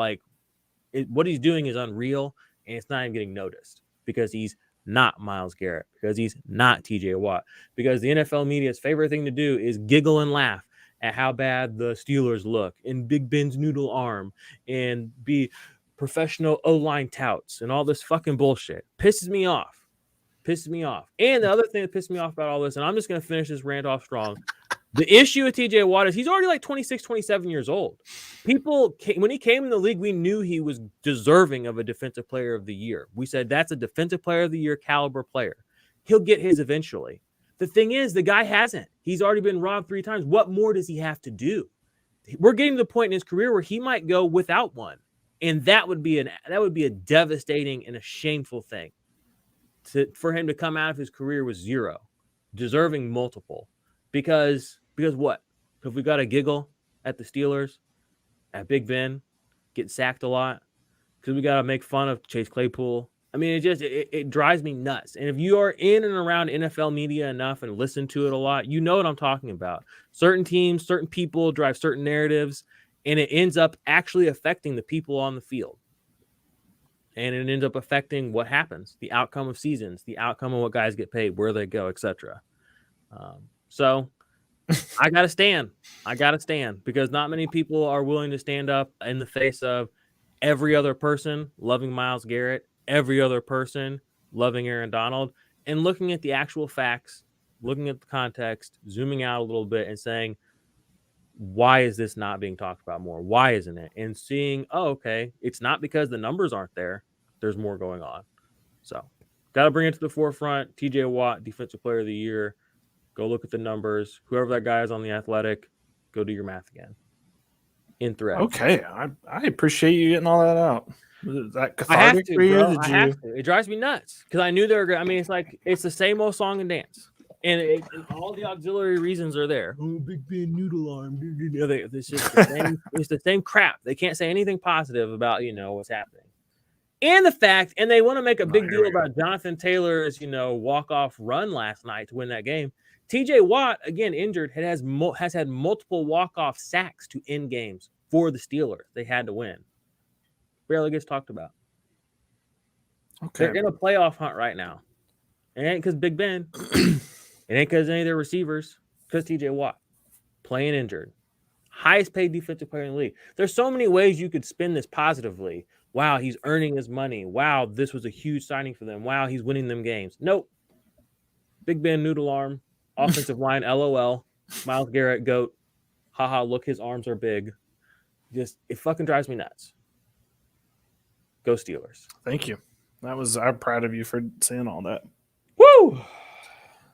what he's doing is unreal, and it's not even getting noticed because he's not Myles Garrett, because he's not TJ Watt, because the NFL media's favorite thing to do is giggle and laugh at how bad the Steelers look and Big Ben's noodle arm and be professional O-line touts and all this fucking bullshit. Pisses me off. And the other thing that pissed me off about all this, and I'm just going to finish this rant off strong. The issue with TJ Watt is he's already like 26, 27 years old. When he came in the league, we knew he was deserving of a defensive player of the year. We said that's a defensive player of the year caliber player. He'll get his eventually. The thing is, the guy hasn't. He's already been robbed 3 times. What more does he have to do? We're getting to the point in his career where he might go without one. And that would be a devastating and a shameful thing for him to come out of his career with 0, deserving multiple. Because what? Because we got to giggle at the Steelers, at Big Ben, getting sacked a lot. Because we got to make fun of Chase Claypool. I mean, it drives me nuts. And if you are in and around NFL media enough and listen to it a lot, you know what I'm talking about. Certain teams, certain people drive certain narratives, and it ends up actually affecting the people on the field. And it ends up affecting what happens, the outcome of seasons, the outcome of what guys get paid, where they go, etc. So I got to stand. Because not many people are willing to stand up in the face of every other person loving Myles Garrett, every other person loving Aaron Donald, and looking at the actual facts, looking at the context, zooming out a little bit and saying, why is this not being talked about more? Why isn't it? And seeing, okay, it's not because the numbers aren't there. There's more going on. So got to bring it to the forefront. TJ Watt, Defensive Player of the Year. Go look at the numbers. Whoever that guy is on the Athletic, go do your math again. In thread. Okay, I appreciate you getting all that out. Is that cathartic I have to, for you? bro. I have to. It drives me nuts because I knew they were. I mean, it's the same old song and dance, and all the auxiliary reasons are there. Oh, Big Ben noodle arm. It's just the same. It's the same crap. They can't say anything positive about what's happening, and the fact, and they want to make a big deal about Jonathan Taylor's walk off run last night to win that game. TJ Watt, again injured, has had multiple walk-off sacks to end games for the Steelers. They had to win. Barely gets talked about. Okay. They're in a playoff hunt right now. It ain't because Big Ben. It ain't because any of their receivers. Because TJ Watt. Playing injured. Highest paid defensive player in the league. There's so many ways you could spin this positively. Wow, he's earning his money. Wow, this was a huge signing for them. Wow, he's winning them games. Nope. Big Ben noodle arm. Offensive line, LOL. Myles Garrett, GOAT. Haha, look, his arms are big. It fucking drives me nuts. Go Steelers. Thank you. I'm proud of you for saying all that. Woo!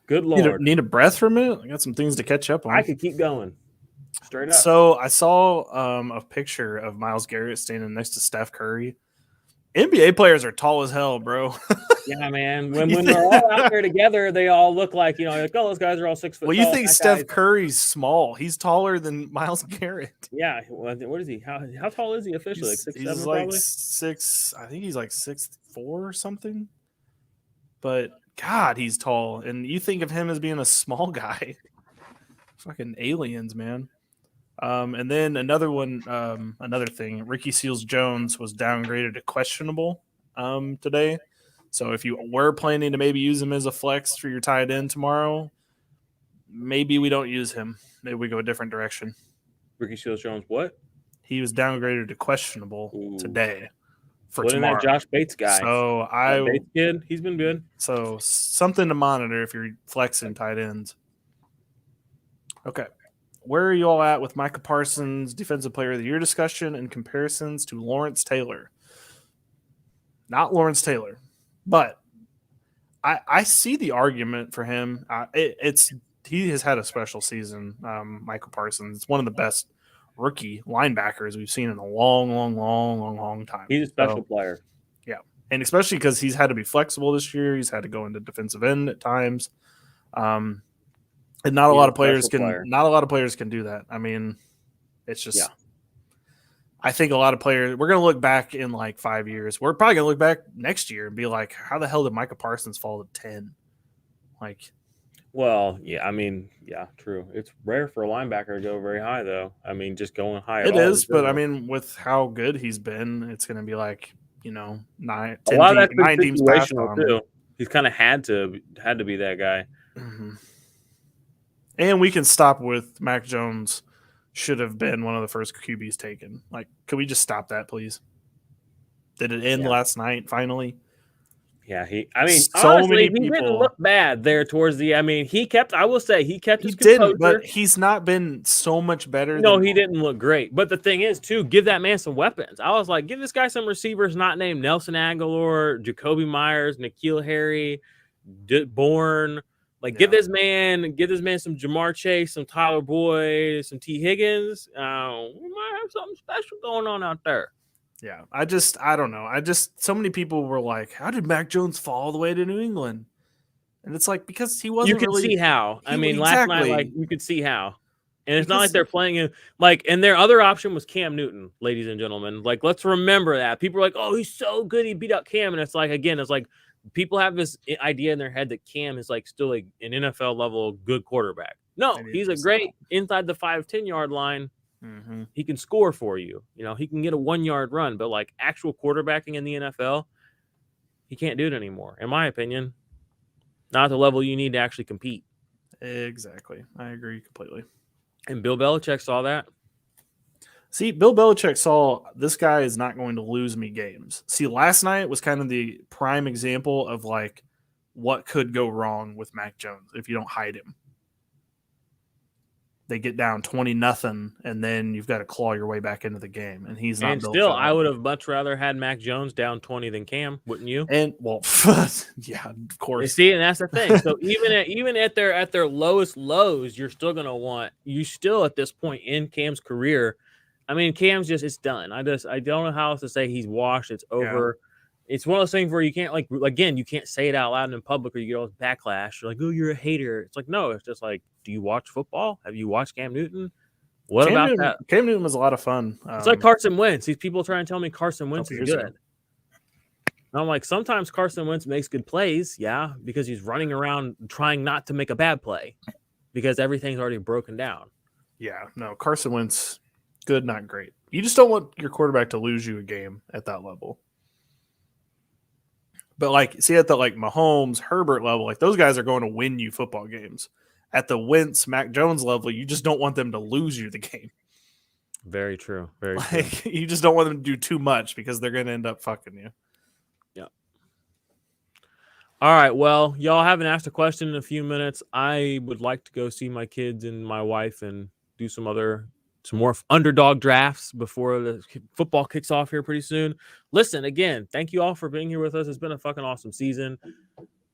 Good Lord. Need a breath for a minute? I got some things to catch up on. I could keep going. Straight up. So I saw a picture of Myles Garrett standing next to Steph Curry NBA players are tall as hell, bro. Yeah, man. When they're all out there together, they all look like, like, oh, those guys are all 6 foot Well, tall. you think That Steph guy's- Curry's small? He's taller than Myles Garrett. Yeah. What is he? How tall is he officially? Like 6'7", probably? 6. I think he's like 6'4" or something. But God, he's tall, and you think of him as being a small guy. Fucking aliens, man. And then another thing, Ricky Seals-Jones was downgraded to questionable today. So if you were planning to maybe use him as a flex for your tight end tomorrow, maybe we don't use him. Maybe we go a different direction. Ricky Seals-Jones, what? He was downgraded to questionable today for Wasn't tomorrow. that Josh Bates guy? So That Bates kid, he's been good. So something to monitor if you're flexing tight ends. Okay. Where are you all at with Micah Parsons' Defensive Player of the Year discussion and comparisons to Lawrence Taylor? Not Lawrence Taylor, but I see the argument for him. He has had a special season, Michael Parsons. It's one of the best rookie linebackers we've seen in a long time. He's a special player. Yeah, and especially because he's had to be flexible this year. He's had to go into defensive end at times. And not a lot of players can do that. I mean, it's just I think a lot of players, we're going to look back in like 5 years. We're probably going to look back next year and be like, how the hell did Micah Parsons fall to 10? Like, well, yeah, I mean, yeah, true. It's rare for a linebacker to go very high, though. I mean, just going high. It is, but I mean, with how good he's been, it's going to be like, 9, 10 a lot of that's been 9 teams passed situational on too. him. He's kind of had to be that guy. Mm-hmm. And we can stop with Mac Jones should have been one of the first QBs taken. Like, could we just stop that, please? Did it end last night finally? Yeah, honestly, many he didn't look bad there towards the. I mean, he kept his composure. Didn't, but he's not been so much better. No, he didn't look great. But the thing is, too, give that man some weapons. I was like, give this guy some receivers not named Nelson Aguilar, Jacoby Myers, N'Keal Harry, Bourne. Like, give this man some Jamar Chase, some Tyler Boyd, some T. Higgins. We might have something special going on out there. Yeah, I don't know. So many people were like, how did Mac Jones fall all the way to New England? And it's like, because he wasn't really. You can see how. I mean, last night, like, you could see how. And it's not like they're playing him. Like, and their other option was Cam Newton, ladies and gentlemen. Like, let's remember that. People are like, oh, he's so good. He beat out Cam. And it's like, again, it's like, people have this idea in their head that Cam is like still like an NFL level good quarterback. No, he's a great inside the 5-10 yard line. Mm-hmm. He can score for you. He can get a 1 yard run, but like actual quarterbacking in the NFL, he can't do it anymore, in my opinion. Not at the level you need to actually compete. Exactly. I agree completely. And Bill Belichick saw that. See, Bill Belichick saw this guy is not going to lose me games. See, last night was kind of the prime example of like what could go wrong with Mac Jones if you don't hide him. They get down 20-0, and then you've got to claw your way back into the game. And he's not. And still, I would have much rather had Mac Jones down 20 than Cam, wouldn't you? And well, yeah, of course. See, and that's the thing. So even at their lowest lows, you're still gonna want at this point in Cam's career. I mean, Cam's just it's done. I don't know how else to say he's washed. It's over. Yeah. It's one of those things where you can't you can't say it out loud in public or you get all this backlash. You're like, oh, you're a hater. It's like, no, it's just like, do you watch football? Have you watched Cam Newton? Cam Newton, that? Cam Newton was a lot of fun. It's like Carson Wentz. These people trying to tell me Carson Wentz is good. And I'm like, sometimes Carson Wentz makes good plays, yeah, because he's running around trying not to make a bad play because everything's already broken down. Yeah, no, Carson Wentz, good, not great. You just don't want your quarterback to lose you a game at that level. But like, see at the like Mahomes, Herbert level, like those guys are going to win you football games. At the Wentz, Mac Jones level, you just don't want them to lose you the game. Very true. Very true. You just don't want them to do too much because they're going to end up fucking you. Yeah. All right. Well, y'all haven't asked a question in a few minutes. I would like to go see my kids and my wife and do some more underdog drafts before the football kicks off here pretty soon. Listen, again, thank you all for being here with us. It's been a fucking awesome season.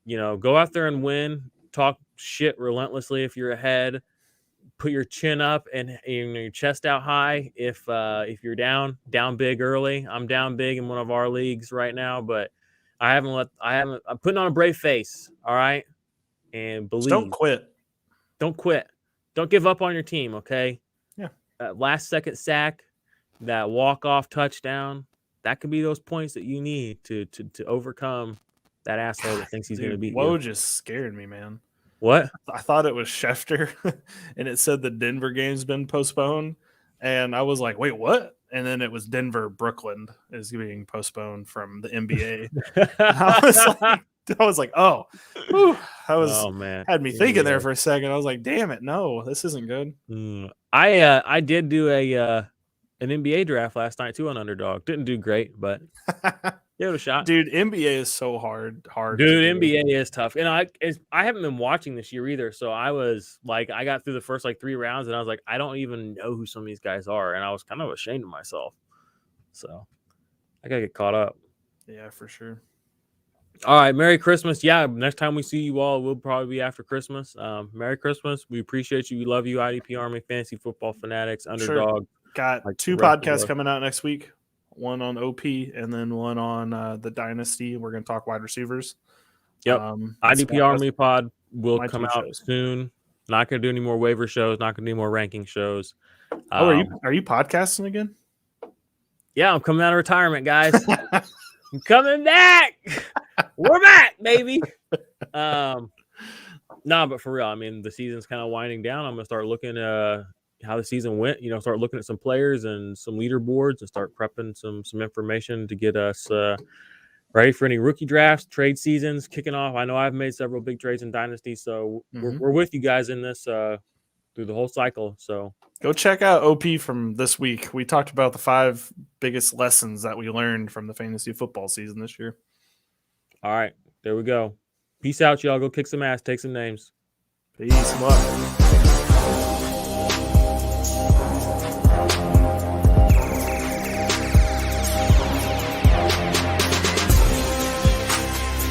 Go out there and win. Talk shit relentlessly if you're ahead. put your chin up and your chest out high if you're down big early. I'm down big in one of our leagues right now, but I'm putting on a brave face. All right. And Just don't believe. quit. Don't quit. Don't give up on your team. Okay. Yeah. That last second sack, that walk-off touchdown, that could be those points that you need to overcome that asshole that thinks he's going to beat Woj you. just scared me, man. What? I thought it was Schefter, and it said the Denver game's been postponed, and I was like, wait, what? And then it was Denver Brooklyn is being postponed from the NBA. I was like, oh, whew. Oh man, had me thinking there for a second. I was like, damn it, no, this isn't good. I did do an NBA draft last night too on Underdog. Didn't do great, but give it a shot. Dude, NBA is so hard. Dude, NBA is tough. And I haven't been watching this year either. So I was like, I got through the first like 3 rounds and I was like, I don't even know who some of these guys are. And I was kind of ashamed of myself. So I got to get caught up. Yeah, for sure. All right. Merry Christmas. Yeah. Next time we see you all, we'll probably be after Christmas. Merry Christmas. We appreciate you. We love you, IDP Army, Fantasy Football Fanatics, Underdog. Sure. Got like 2 podcasts coming out next week. One on OP and then one on the Dynasty. We're going to talk wide receivers. Yep. IDP Army pod will come out soon. Not going to do any more waiver shows. Not going to do more ranking shows. Are you podcasting again? Yeah, I'm coming out of retirement, guys. I'm coming back. We're back, baby. No, but for real, I mean, the season's kind of winding down. I'm going to start looking how the season went, start looking at some players and some leaderboards and start prepping some information to get us ready for any rookie drafts, trade seasons kicking off. I know I've made several big trades in Dynasty, so we're with you guys in this through the whole cycle. So go check out OP from this week. We talked about the 5 biggest lessons that we learned from the fantasy football season this year. All right, there we go. Peace out, y'all. Go kick some ass, take some names. Peace. Luck.